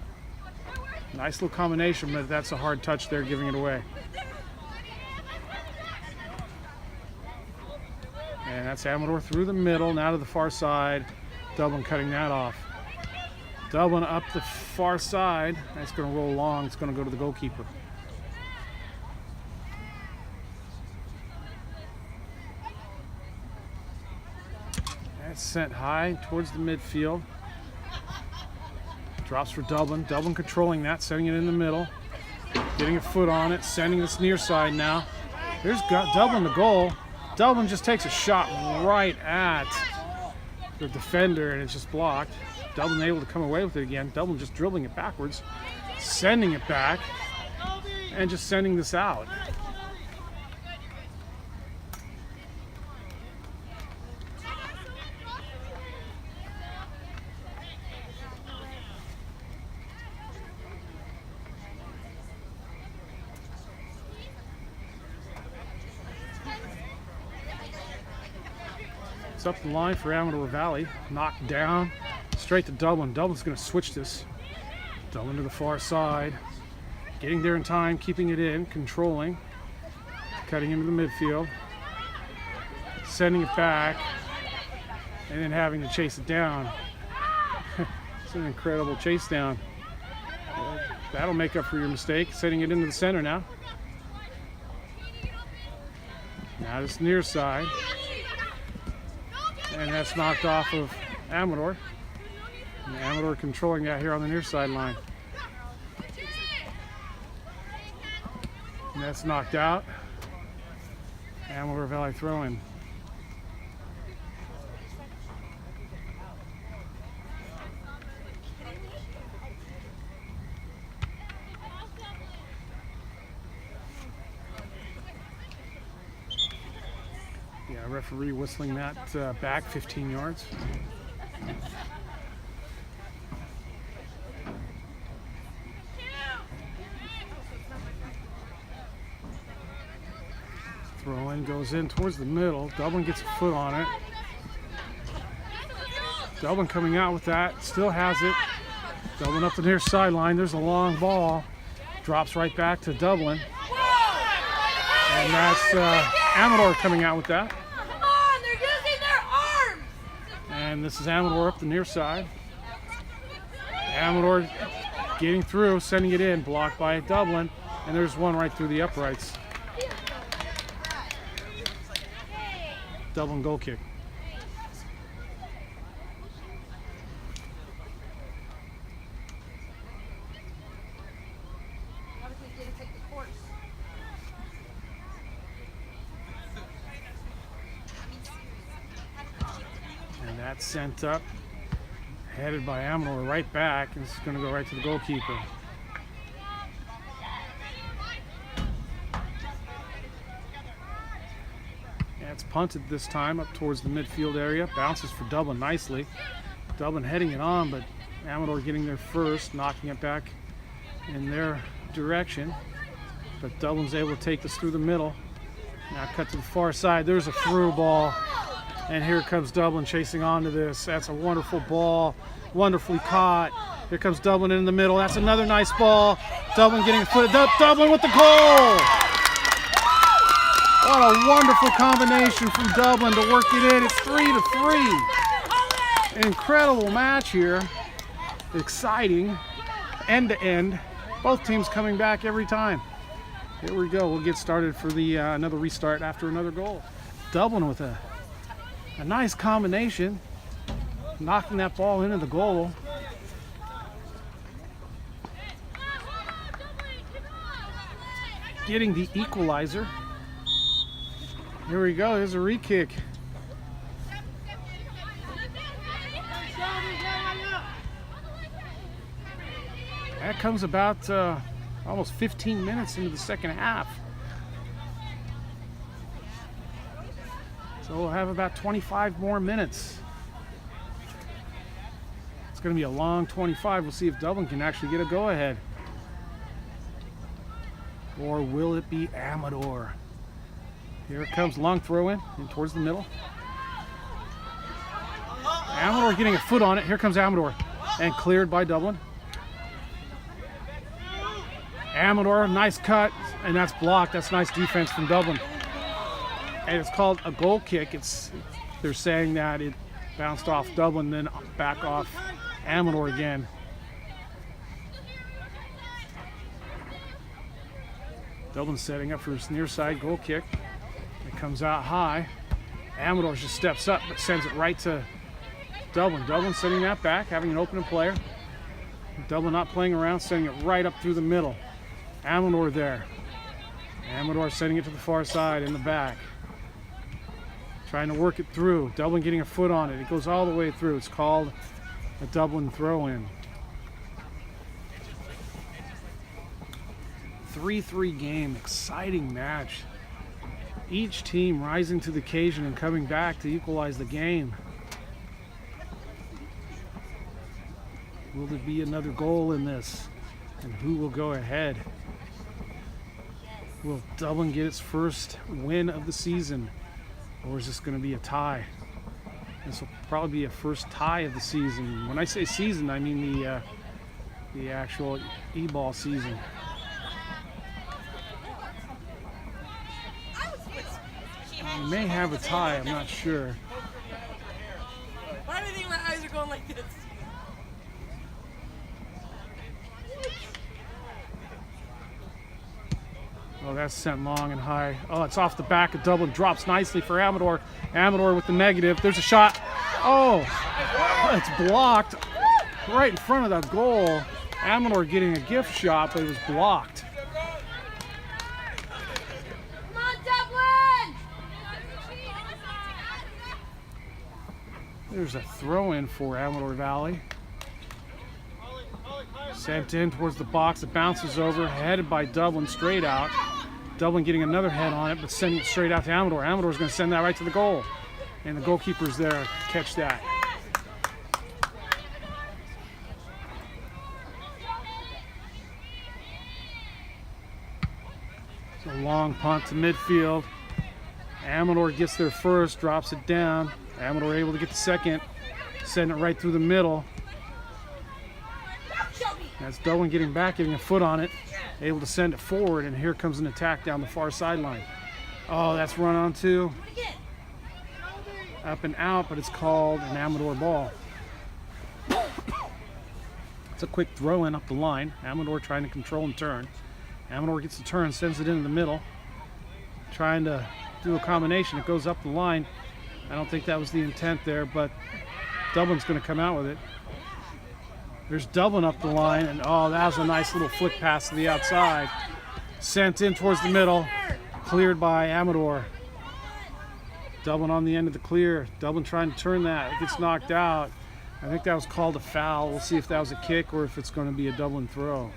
nice little combination, but that's a hard touch there, giving it away. And that's Amador through the middle, now to the far side. Dublin cutting that off. Dublin up the far side. That's going to roll long. It's going to go to the goalkeeper. That's sent high towards the midfield. Drops for Dublin. Dublin controlling that, setting it in the middle. Getting a foot on it, sending this near side now. There's Dublin the goal. Dublin just takes a shot right at the defender and it's just blocked. Dublin able to come away with it again. Dublin just dribbling it backwards, sending it back, and just sending this out. It's up the line for Amador Valley. Knocked down. Straight to Dublin. Dublin's going to switch this. Dublin to the far side. Getting there in time, keeping it in, controlling. Cutting into the midfield. Sending it back. And then having to chase it down. It's an incredible chase down. That'll make up for your mistake. Sending it into the center now. Now this near side. And that's knocked off of Amador. And Amador controlling that here on the near sideline. And that's knocked out. Amador Valley throwing. Yeah, referee whistling that back 15 yards. Throw-in goes in towards the middle. Dublin gets a foot on it. Dublin coming out with that. Still has it. Dublin up the near sideline. There's a long ball. Drops right back to Dublin. And that's Amador coming out with that. Come on, they're using their arms! And this is Amador up the near side. Amador getting through, sending it in, blocked by Dublin, and there's one right through the uprights. Dublin goal kick. And that's sent up, headed by Amador right back, and it's going to go right to the goalkeeper. Yeah, it's punted this time up towards the midfield area. Bounces for Dublin nicely. Dublin heading it on, but Amador getting there first, knocking it back in their direction. But Dublin's able to take this through the middle. Now cut to the far side. There's a through ball. And here comes Dublin chasing onto this. That's a wonderful ball. Wonderfully caught. Here comes Dublin in the middle. That's another nice ball. Dublin getting footed up. Dublin with the goal! What a wonderful combination from Dublin to work it in. It's 3-3. An incredible match here. Exciting. End to end. Both teams coming back every time. Here we go. We'll get started for the another restart after another goal. Dublin with a nice combination, knocking that ball into the goal. Getting the equalizer. Here we go. Here's a re-kick. That comes about almost 15 minutes into the second half. So we'll have about 25 more minutes. It's going to be a long 25. We'll see if Dublin can actually get a go-ahead. Or will it be Amador? Here it comes, long throw in towards the middle. Amador getting a foot on it. Here comes Amador. And cleared by Dublin. Amador, nice cut, and that's blocked. That's nice defense from Dublin. And it's called a goal kick. They're saying that it bounced off Dublin, then back off Amador again. Dublin setting up for his near side goal kick. It comes out high. Amador just steps up, but sends it right to Dublin. Dublin sending that back, having an opening player. Dublin not playing around, sending it right up through the middle. Amador there. Amador sending it to the far side in the back. Trying to work it through. Dublin getting a foot on it. It goes all the way through. It's called a Dublin throw-in. 3-3 game. Exciting match. Each team rising to the occasion and coming back to equalize the game. Will there be another goal in this? And who will go ahead? Will Dublin get its first win of the season? Or is this going to be a tie? This will probably be a first tie of the season. When I say season, I mean the actual e-ball season. We may have a tie, I'm not sure. Why do you think my eyes are going like this? Oh, that's sent long and high. Oh, it's off the back of Dublin. Drops nicely for Amador. Amador with the negative. There's a shot. Oh, it's blocked right in front of that goal. Amador getting a gift shot, but it was blocked. Come on, Dublin! There's a throw-in for Amador Valley. Sent in towards the box. It bounces over, headed by Dublin straight out. Dublin getting another head on it, but sending it straight out to Amador. Amador's going to send that right to the goal. And the goalkeeper's there to catch that. It's a long punt to midfield. Amador gets there first, drops it down. Amador able to get the second, send it right through the middle. That's Dublin getting back, getting a foot on it, able to send it forward, and here comes an attack down the far sideline. Oh, that's run on two. Up and out, but it's called an Amador ball. It's a quick throw in up the line. Amador trying to control and turn. Amador gets the turn, sends it into the middle. Trying to do a combination. It goes up the line. I don't think that was the intent there, but Dublin's going to come out with it. There's Dublin up the line, and oh, that was a nice little flick pass to the outside. Sent in towards the middle. Cleared by Amador. Dublin on the end of the clear. Dublin trying to turn that. It gets knocked out. I think that was called a foul. We'll see if that was a kick or if it's going to be a Dublin throw.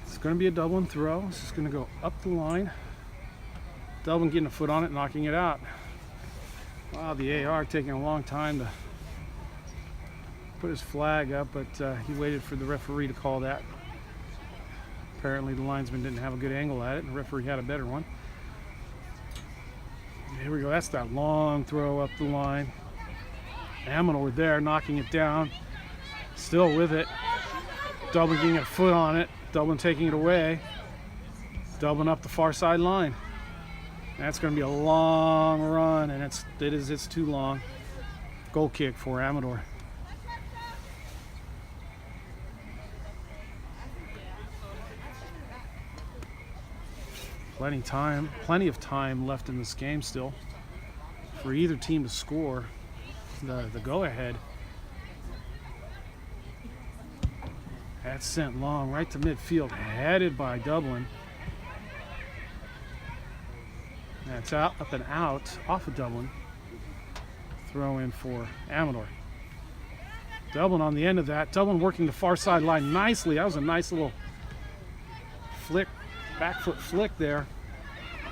It's going to be a Dublin throw. This is going to go up the line. Dublin getting a foot on it, knocking it out. Wow, the AR taking a long time to put his flag up, but he waited for the referee to call that. Apparently the linesman didn't have a good angle at it, and the referee had a better one. Here we go, that's that long throw up the line. Amador there, knocking it down. Still with it. Dublin getting a foot on it. Dublin taking it away. Dublin up the far side line. That's going to be a long run, and it's too long. Goal kick for Amador. Plenty of time left in this game still for either team to score the go-ahead. That's sent long right to midfield, headed by Dublin. That's out, up and out, off of Dublin. Throw in for Amador. Dublin on the end of that. Dublin working the far side line nicely. That was a nice little flick, back foot flick there.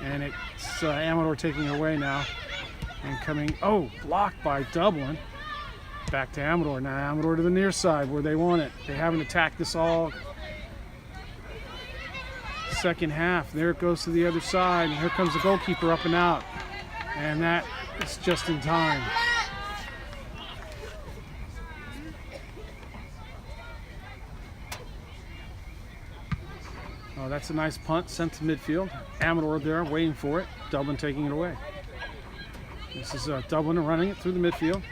And it's Amador taking it away now. And coming, blocked by Dublin. Back to Amador now. Amador to the near side where they want it. They haven't attacked this all second half. There it goes to the other side, and here comes the goalkeeper up and out, and that is just in time. Oh, that's a nice punt sent to midfield. Amador there waiting for it. Dublin taking it away. This is Dublin running it through the midfield,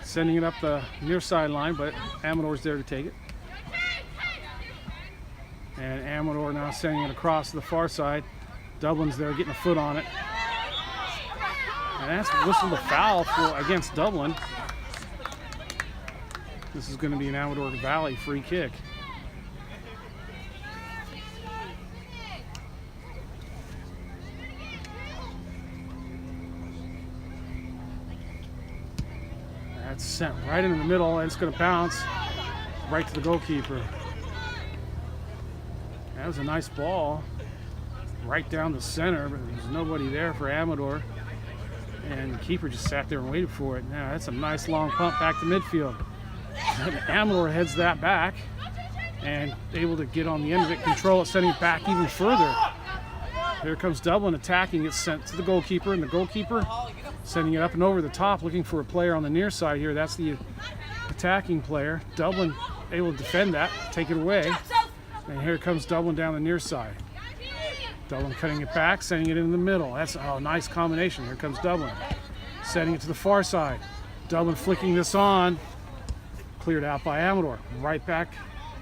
sending it up the near sideline, but Amador's there to take it. And Amador now sending it across to the far side. Dublin's there getting a foot on it. And that's whistled a foul against Dublin. This is going to be an Amador Valley free kick. That's sent right into the middle, and it's going to bounce right to the goalkeeper. That was a nice ball right down the center, but there's nobody there for Amador. And the keeper just sat there and waited for it. Now that's a nice long pump back to midfield. And Amador heads that back and able to get on the end of it, control it, sending it back even further. Here comes Dublin attacking. It's sent to the goalkeeper, and the goalkeeper sending it up and over the top, looking for a player on the near side here. That's the attacking player. Dublin able to defend that, take it away. And here comes Dublin down the near side. Dublin cutting it back, sending it in the middle. That's a nice combination. Here comes Dublin. Setting it to the far side. Dublin flicking this on. Cleared out by Amador. Right back.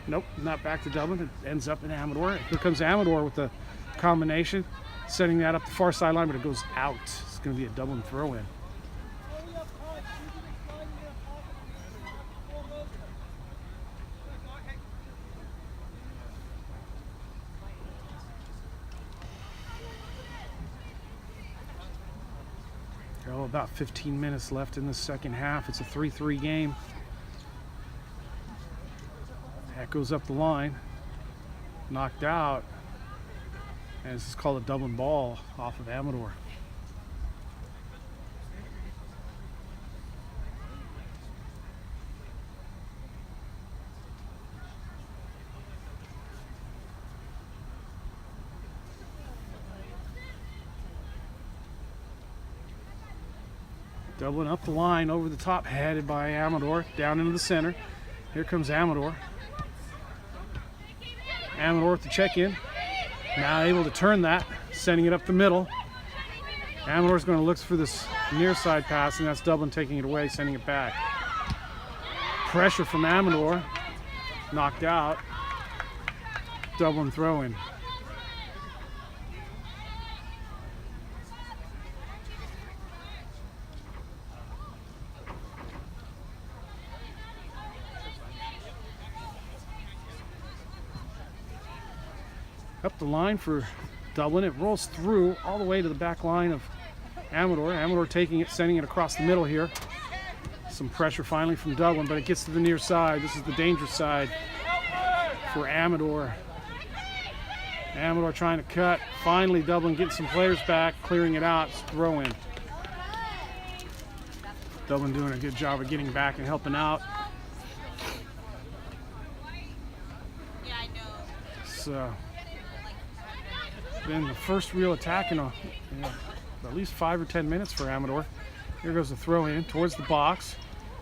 Nope, not back to Dublin. It ends up in Amador. Here comes Amador with the combination. Setting that up the far sideline, but it goes out. It's going to be a Dublin throw-in. About 15 minutes left in the second half. It's a 3-3 game. That goes up the line. Knocked out. And this is called a Dublin ball off of Amador. Dublin up the line over the top, headed by Amador, down into the center. Here comes Amador. Amador with the check-in. Now able to turn that, sending it up the middle. Amador's going to look for this near side pass, and that's Dublin taking it away, sending it back. Pressure from Amador. Knocked out. Dublin throw-in. Up the line for Dublin. It rolls through all the way to the back line of Amador. Amador taking it, sending it across the middle here. Some pressure finally from Dublin, but it gets to the near side. This is the dangerous side for Amador. Amador trying to cut. Finally, Dublin getting some players back, clearing it out. It's throw in. Dublin doing a good job of getting back and helping out. So, been the first real attack in at least 5 or 10 minutes for Amador. Here goes the throw in towards the box.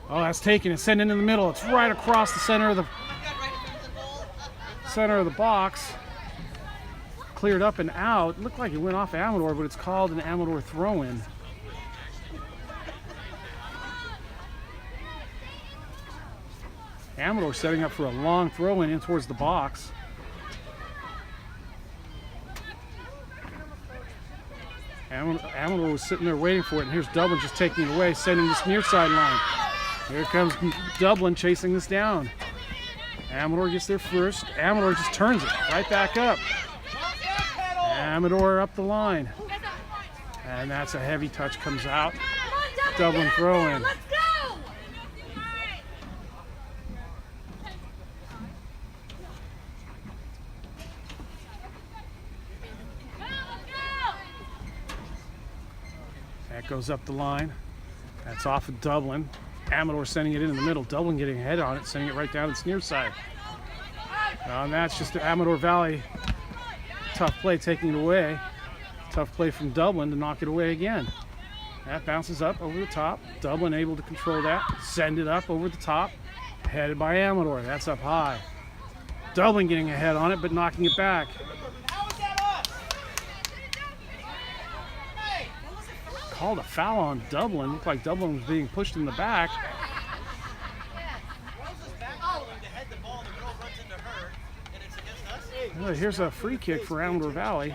Oh, that's taken and sent in the middle. It's right across the center of the box. Cleared up and out. Looked like it went off Amador, but it's called an Amador throw in. Amador setting up for a long throw in towards the box. Amador was sitting there waiting for it, and here's Dublin just taking it away, sending this near side line. Here comes Dublin chasing this down. Amador gets there first. Amador just turns it right back up. Amador up the line. And that's a heavy touch, comes out. Dublin throw in. That goes up the line. That's off of Dublin. Amador sending it in the middle. Dublin getting ahead on it, sending it right down its near side. And that's just the Amador Valley. Tough play taking it away. Tough play from Dublin to knock it away again. That bounces up over the top. Dublin able to control that. Send it up over the top. Headed by Amador. That's up high. Dublin getting ahead on it, but knocking it back. Called a foul on Dublin. Looked like Dublin was being pushed in the back. Well, here's a free kick for Amador Valley.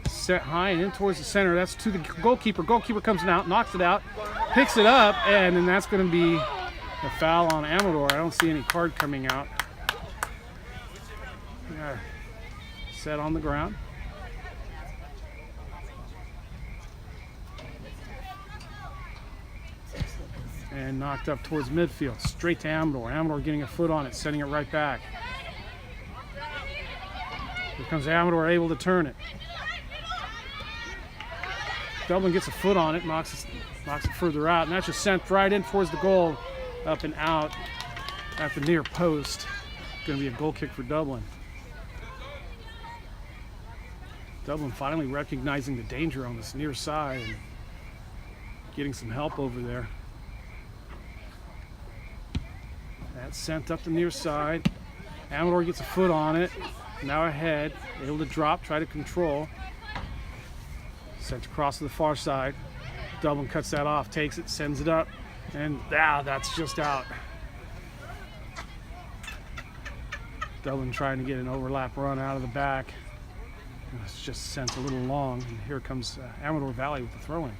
Set high and in towards the center. That's to the goalkeeper. Goalkeeper comes out, knocks it out, picks it up, and then that's going to be a foul on Amador. I don't see any card coming out. Set on the ground. And knocked up towards midfield. Straight to Amador. Amador getting a foot on it, sending it right back. Here comes Amador, able to turn it. Dublin gets a foot on it, knocks it further out, and that's just sent right in towards the goal. Up and out at the near post. Going to be a goal kick for Dublin. Dublin finally recognizing the danger on this near side and getting some help over there. That's sent up the near side. Amador gets a foot on it. Now ahead, able to drop, try to control. Sent across to the far side. Dublin cuts that off, takes it, sends it up. And that's just out. Dublin trying to get an overlap run out of the back. It's just sent a little long. And here comes Amador Valley with the throw-in.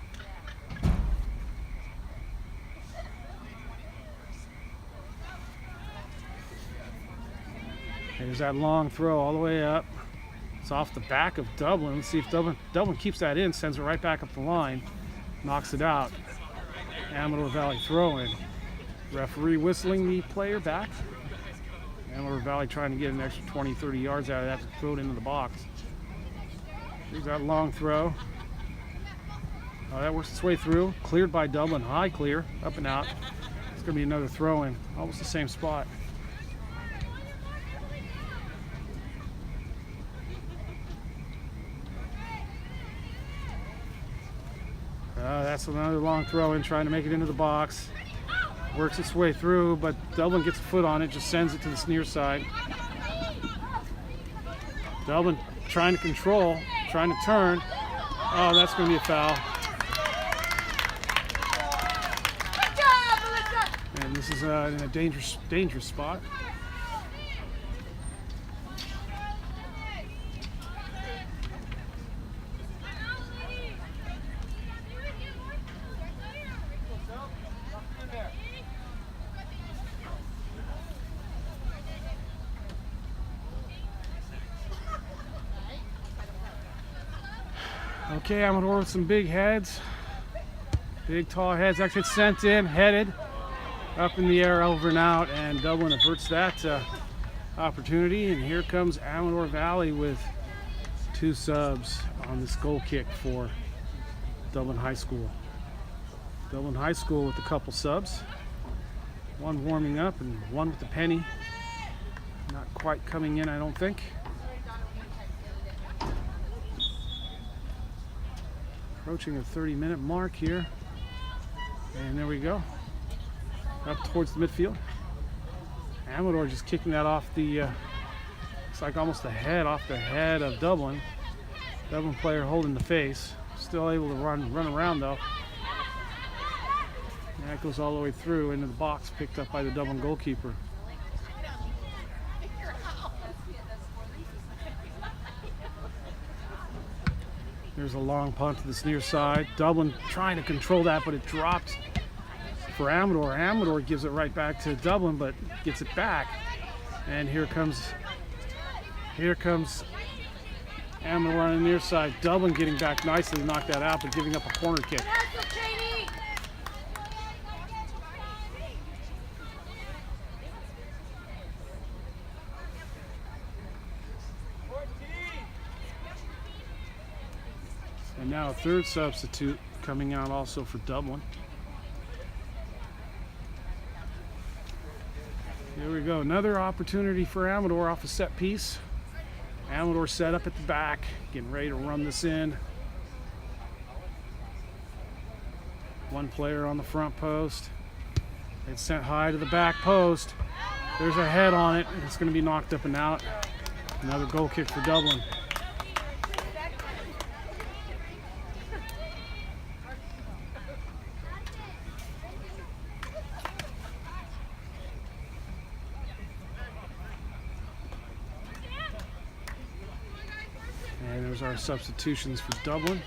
There's that long throw all the way up. It's off the back of Dublin. Let's see if Dublin keeps that in, sends it right back up the line, knocks it out. Amador Valley throw-in. Referee whistling the player back. Amador Valley trying to get an extra 20, 30 yards out of that to throw it into the box. Here's that long throw. That works its way through. Cleared by Dublin. High clear. Up and out. It's going to be another throw-in. Almost the same spot. That's another long throw in, trying to make it into the box. Works its way through, but Dublin gets a foot on it, just sends it to the near side. Dublin trying to control, trying to turn. Oh, that's going to be a foul. And this is in a dangerous spot. Okay, Amador with some big heads. Big tall heads. Actually, it's sent in, headed up in the air, over and out, and Dublin averts that opportunity. And here comes Amador Valley with 2 subs on this goal kick for Dublin High School. Dublin High School with a couple subs. One warming up and one with the penny. Not quite coming in, I don't think. Approaching the 30-minute mark here. And there we go. Up towards the midfield. Amador just kicking that off the, looks like almost off the head of Dublin. Dublin player holding the face. Still able to run around though. And that goes all the way through into the box, picked up by the Dublin goalkeeper. There's a long punt to this near side. Dublin trying to control that, but it dropped for Amador. Amador gives it right back to Dublin, but gets it back. And here comes Amador on the near side. Dublin getting back nicely to knock that out, but giving up a corner kick. And now a third substitute coming out also for Dublin. Here we go, another opportunity for Amador off a set piece. Amador set up at the back, getting ready to run this in. One player on the front post. It's sent high to the back post. There's a head on it, and it's going to be knocked up and out. Another goal kick for Dublin. And there's our substitutions for Dublin.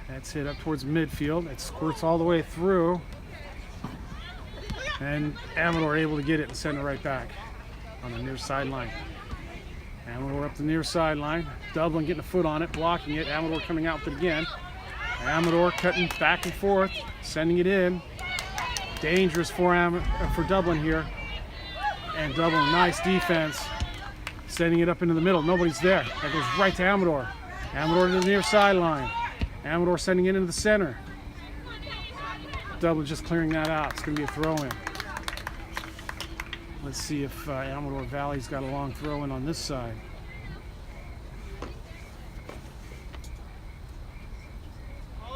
That's hit up towards midfield. It squirts all the way through. And Amador able to get it and send it right back on the near sideline. Amador up the near sideline. Dublin getting a foot on it, blocking it. Amador coming out with it again. Amador cutting back and forth, sending it in. Dangerous for Dublin here. And Dublin, nice defense. Sending it up into the middle. Nobody's there. That goes right to Amador. Amador to the near sideline. Amador sending it into the center. Dublin just clearing that out. It's going to be a throw-in. Let's see if Amador Valley's got a long throw-in on this side.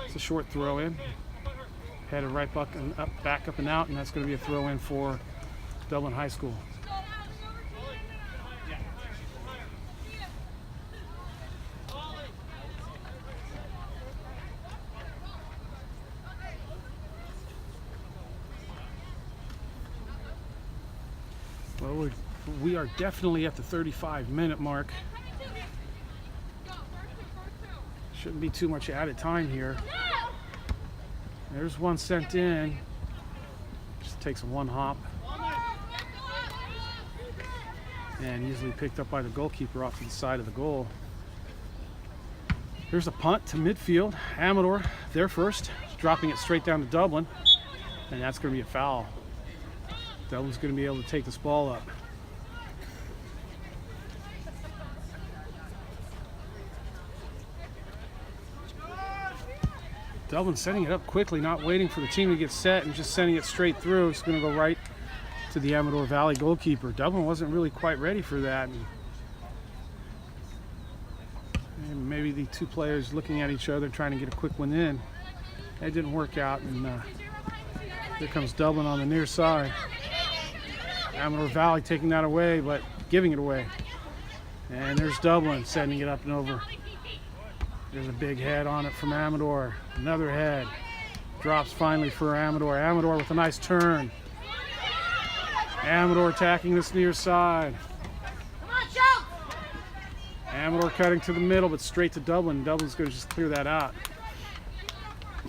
It's a short throw-in. Headed right back up and out, and that's going to be a throw-in for Dublin High School. Well, we are definitely at the 35-minute mark. Shouldn't be too much added time here. There's one sent in. Just takes one hop. And easily picked up by the goalkeeper off to the side of the goal. Here's a punt to midfield. Amador there first, dropping it straight down to Dublin. And that's going to be a foul. Dublin's going to be able to take this ball up. Dublin setting it up quickly, not waiting for the team to get set and just sending it straight through. It's going to go right to the Amador Valley goalkeeper. Dublin wasn't really quite ready for that. And maybe the two players looking at each other trying to get a quick one in. That didn't work out, and here comes Dublin on the near side. Amador Valley taking that away, but giving it away. And there's Dublin sending it up and over. There's a big head on it from Amador. Another head. Drops finally for Amador. Amador with a nice turn. Amador attacking this near side. Amador cutting to the middle, but straight to Dublin. Dublin's going to just clear that out.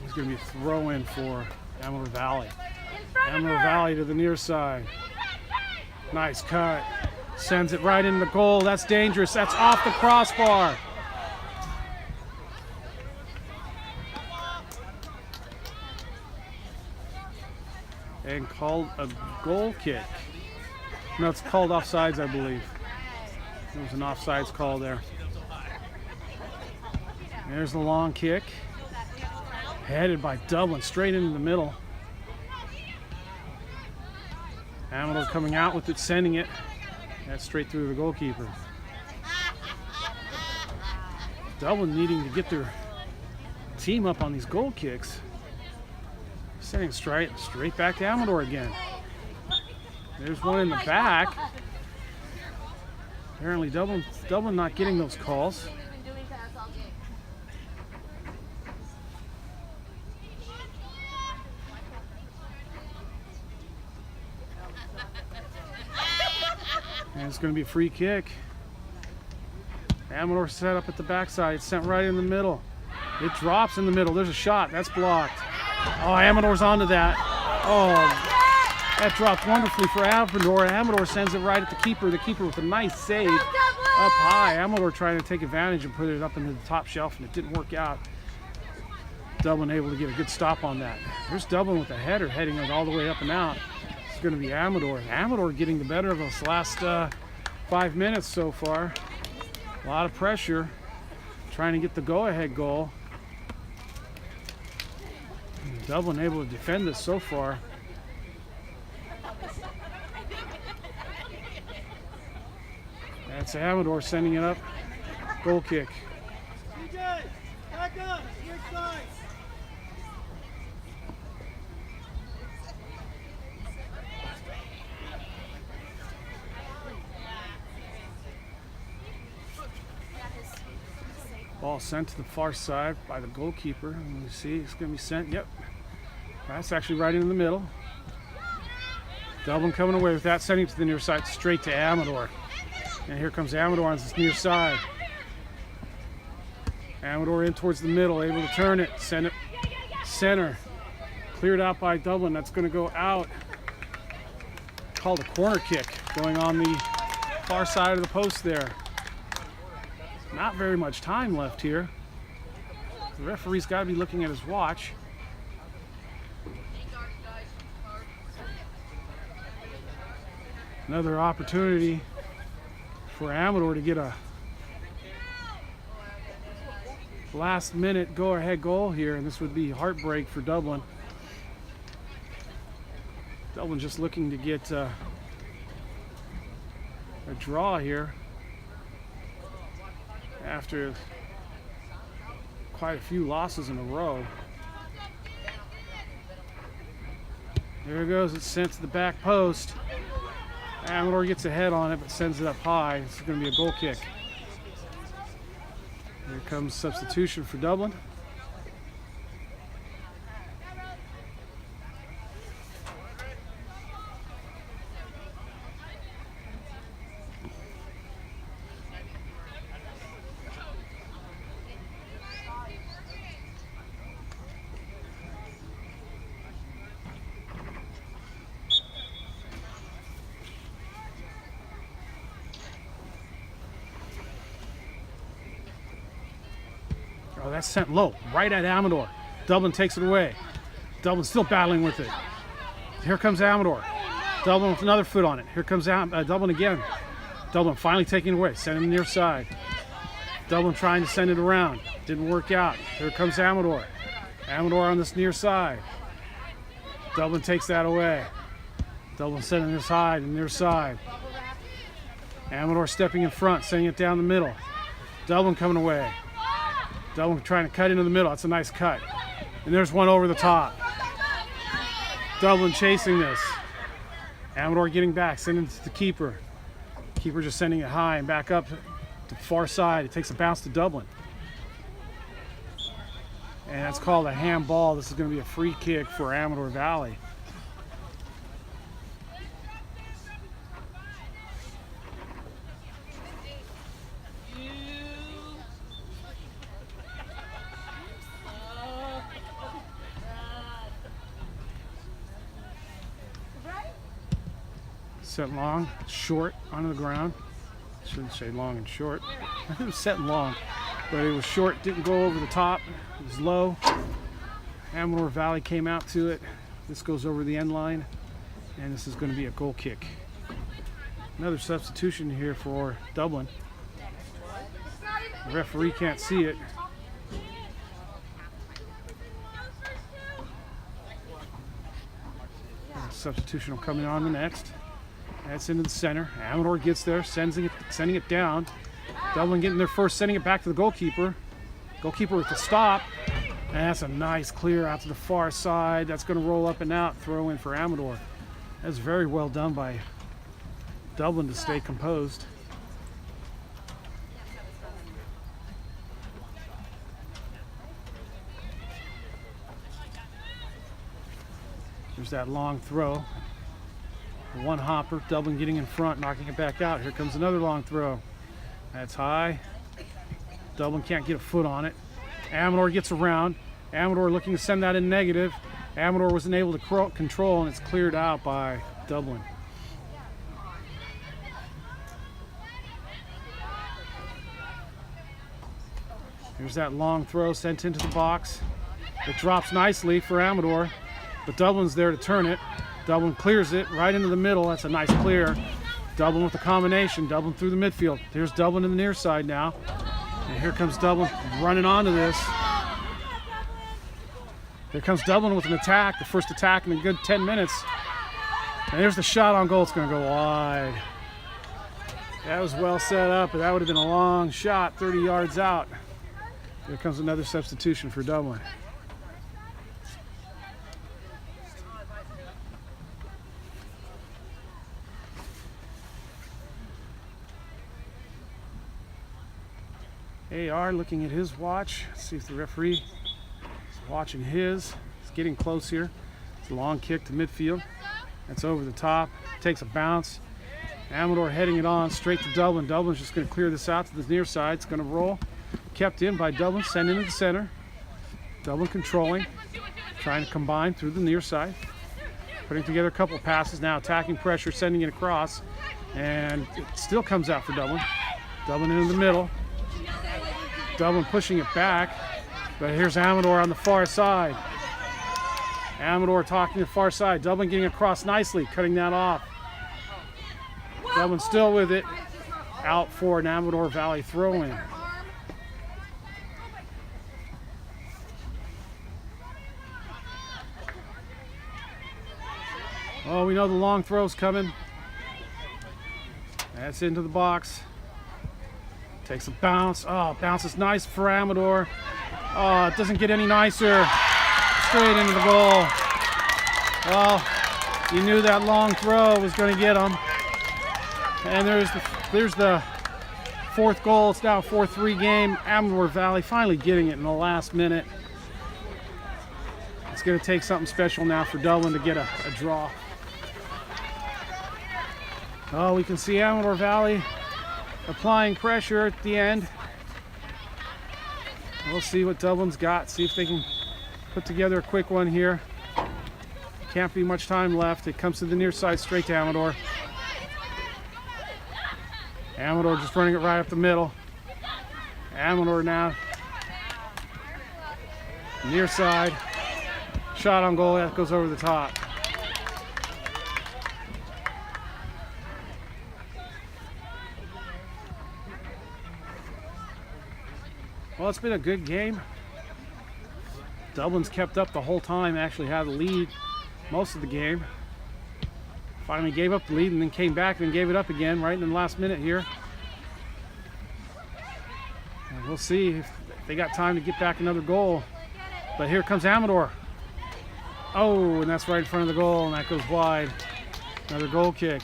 It's going to be a throw-in for Amador Valley. Amador Valley to the near side. Nice cut. Sends it right into the goal. That's dangerous. That's off the crossbar. And called a goal kick. No, it's called offsides, I believe. There was an offsides call there. There's the long kick. Headed by Dublin, straight into the middle. Amador coming out with it, sending it. That's straight through the goalkeeper. Dublin needing to get their team up on these goal kicks. Sending straight back to Amador again. There's one in the back. Apparently Dublin not getting those calls. And it's going to be a free kick. Amador set up at the backside. It's sent right in the middle. It drops in the middle. There's a shot. That's blocked. Oh, Amador's onto that. Oh, that dropped wonderfully for Amador. Amador sends it right at the keeper. The keeper with a nice save up high. Amador trying to take advantage and put it up into the top shelf, and it didn't work out. Dublin able to get a good stop on that. There's Dublin with a header heading it all the way up and out. It's going to be Amador. Amador getting the better of us last 5 minutes so far. A lot of pressure, trying to get the go-ahead goal. Dublin able to defend this so far. That's Amador sending it up. Goal kick. Back up, your side. Ball sent to the far side by the goalkeeper. And we see it's going to be sent. Yep. That's actually right in the middle. Dublin coming away with that, sending it to the near side, straight to Amador. And here comes Amador on this near side. Amador in towards the middle, able to turn it, send it center. Cleared out by Dublin. That's going to go out. Called a corner kick, going on the far side of the post there. Not very much time left here. The referee's got to be looking at his watch. Another opportunity for Amador to get a last minute go-ahead goal here, and this would be heartbreak for Dublin. Dublin just looking to get a draw here after quite a few losses in a row. There it goes, it's sent to the back post. Amador gets a head on it, but sends it up high. It's going to be a goal kick. Here comes substitution for Dublin. Oh, that's sent low, right at Amador. Dublin takes it away. Dublin still battling with it. Here comes Amador. Dublin with another foot on it. Here comes Dublin again. Dublin finally taking it away, sending it near side. Dublin trying to send it around. Didn't work out. Here comes Amador. Amador on this near side. Dublin takes that away. Dublin sending this high to near side. Amador stepping in front, sending it down the middle. Dublin coming away. Dublin trying to cut into the middle. That's a nice cut. And there's one over the top. Dublin chasing this. Amador getting back, sending it to the keeper. Keeper just sending it high and back up to the far side. It takes a bounce to Dublin. And that's called a handball. This is going to be a free kick for Amador Valley. Set long, short onto the ground. Shouldn't say long and short. It was set long, but it was short, didn't go over the top. It was low. Amador Valley came out to it. This goes over the end line, and this is going to be a goal kick. Another substitution here for Dublin. The referee can't see it. Substitution will come on the next. That's into the center. Amador gets there, sending it down. Dublin getting there first, sending it back to the goalkeeper. Goalkeeper with the stop. And that's a nice clear out to the far side. That's going to roll up and out. Throw in for Amador. That's very well done by Dublin to stay composed. There's that long throw. One hopper, Dublin getting in front, knocking it back out. Here comes another long throw. That's high. Dublin can't get a foot on it. Amador gets around. Amador looking to send that in negative. Amador wasn't able to control, and it's cleared out by Dublin. Here's that long throw sent into the box. It drops nicely for Amador, but Dublin's there to turn it. Dublin clears it right into the middle. That's a nice clear. Dublin with the combination. Dublin through the midfield. Here's Dublin in the near side now. And here comes Dublin running onto this. Here comes Dublin with an attack. The first attack in a good 10 minutes. And there's the shot on goal. It's going to go wide. That was well set up, but that would have been a long shot 30 yards out. Here comes another substitution for Dublin. AR looking at his watch. Let's see if the referee is watching his. It's getting close here. It's a long kick to midfield. That's over the top. Takes a bounce. Amador heading it on straight to Dublin. Dublin's just going to clear this out to the near side. It's going to roll. Kept in by Dublin. Sent into the center. Dublin controlling. Trying to combine through the near side. Putting together a couple of passes now. Attacking pressure. Sending it across. And it still comes out for Dublin. Dublin into the middle. Dublin pushing it back, but here's Amador on the far side. Amador talking to the far side. Dublin getting across nicely, cutting that off. Dublin still with it. Out for an Amador Valley throw-in. Oh, we know the long throw's coming. That's into the box. Takes a bounce. Oh, bounce is nice for Amador. Oh, it doesn't get any nicer. Straight into the goal. Well, you knew that long throw was going to get him. And there's the fourth goal. It's now a 4-3 game. Amador Valley finally getting it in the last minute. It's going to take something special now for Dublin to get a draw. Oh, we can see Amador Valley applying pressure at the end. We'll see what Dublin's got. See if they can put together a quick one here. Can't be much time left. It comes to the near side straight to Amador. Amador just running it right up the middle. Amador now. Near side. Shot on goal. That goes over the top. Well, it's been a good game. Dublin's kept up the whole time, actually had the lead most of the game. Finally gave up the lead and then came back and gave it up again right in the last minute here. And we'll see if they got time to get back another goal. But here comes Amador. Oh, and that's right in front of the goal, and that goes wide. Another goal kick.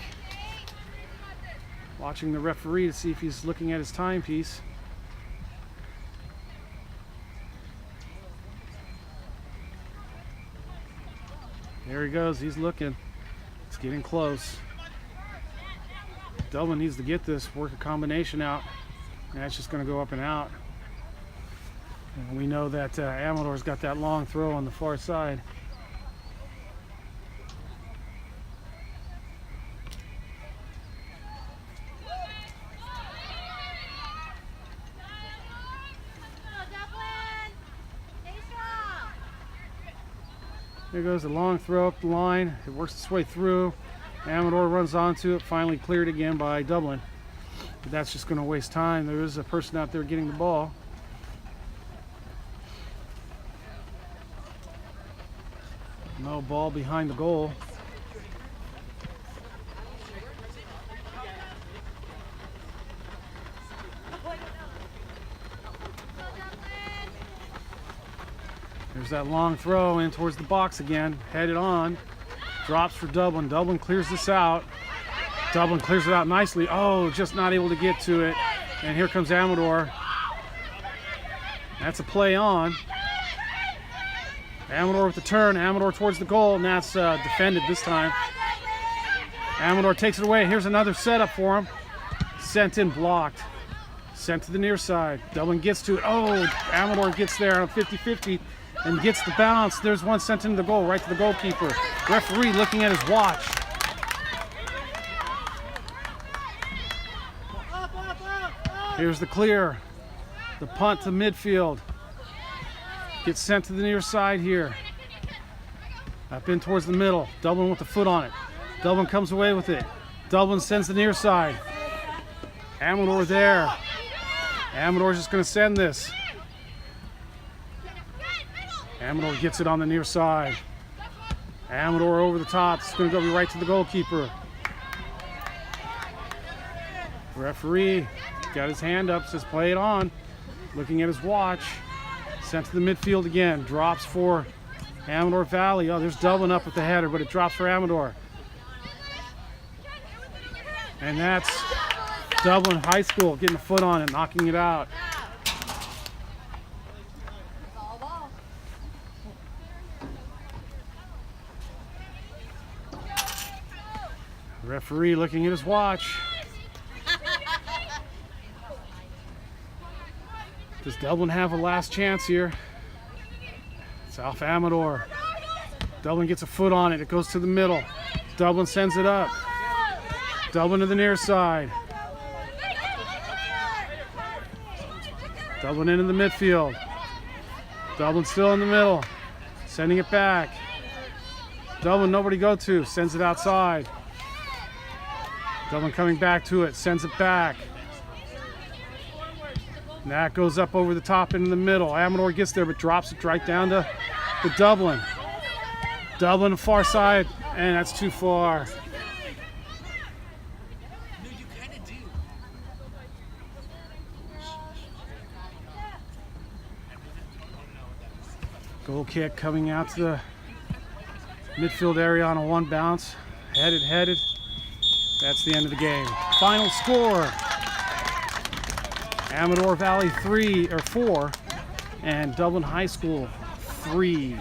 Watching the referee to see if he's looking at his timepiece. There he goes, he's looking. It's getting close. Dublin needs to get this, work a combination out. And that's just going to go up and out. And we know that Amador's got that long throw on the far side. There goes the long throw up the line. It works its way through. Amador runs onto it, finally cleared again by Dublin. But that's just going to waste time. There is a person out there getting the ball. No ball behind the goal. There's that long throw in towards the box again. Headed on. Drops for Dublin. Dublin clears this out. Dublin clears it out nicely. Oh, just not able to get to it. And here comes Amador. That's a play on. Amador with the turn. Amador towards the goal, and that's defended this time. Amador takes it away. Here's another setup for him. Sent in, blocked. Sent to the near side. Dublin gets to it. Oh, Amador gets there on 50-50 and gets the bounce. There's one sent into the goal, right to the goalkeeper. Referee looking at his watch. Here's the clear. The punt to midfield. Gets sent to the near side here. Up in towards the middle. Dublin with the foot on it. Dublin comes away with it. Dublin sends the near side. Amador there. Amador's just going to send this. Amador gets it on the near side. Amador over the top. It's going to go right to the goalkeeper. Referee got his hand up, says play it on. Looking at his watch. Sent to the midfield again. Drops for Amador Valley. Oh, there's Dublin up with the header, but it drops for Amador. And that's Dublin High School getting a foot on it, knocking it out. Referee looking at his watch. Does Dublin have a last chance here? It's Alpha Amador. Dublin gets a foot on it. It goes to the middle. Dublin sends it up. Dublin to the near side. Dublin into the midfield. Dublin still in the middle. Sending it back. Dublin nobody go to. Sends it outside. Dublin coming back to it. Sends it back. And that goes up over the top into the middle. Amador gets there but drops it right down to Dublin. Dublin far side, and that's too far. No, you kind of do. Goal kick coming out to the midfield area on a one bounce. Headed. That's the end of the game. Final score. Amador Valley 4 and Dublin High School 3.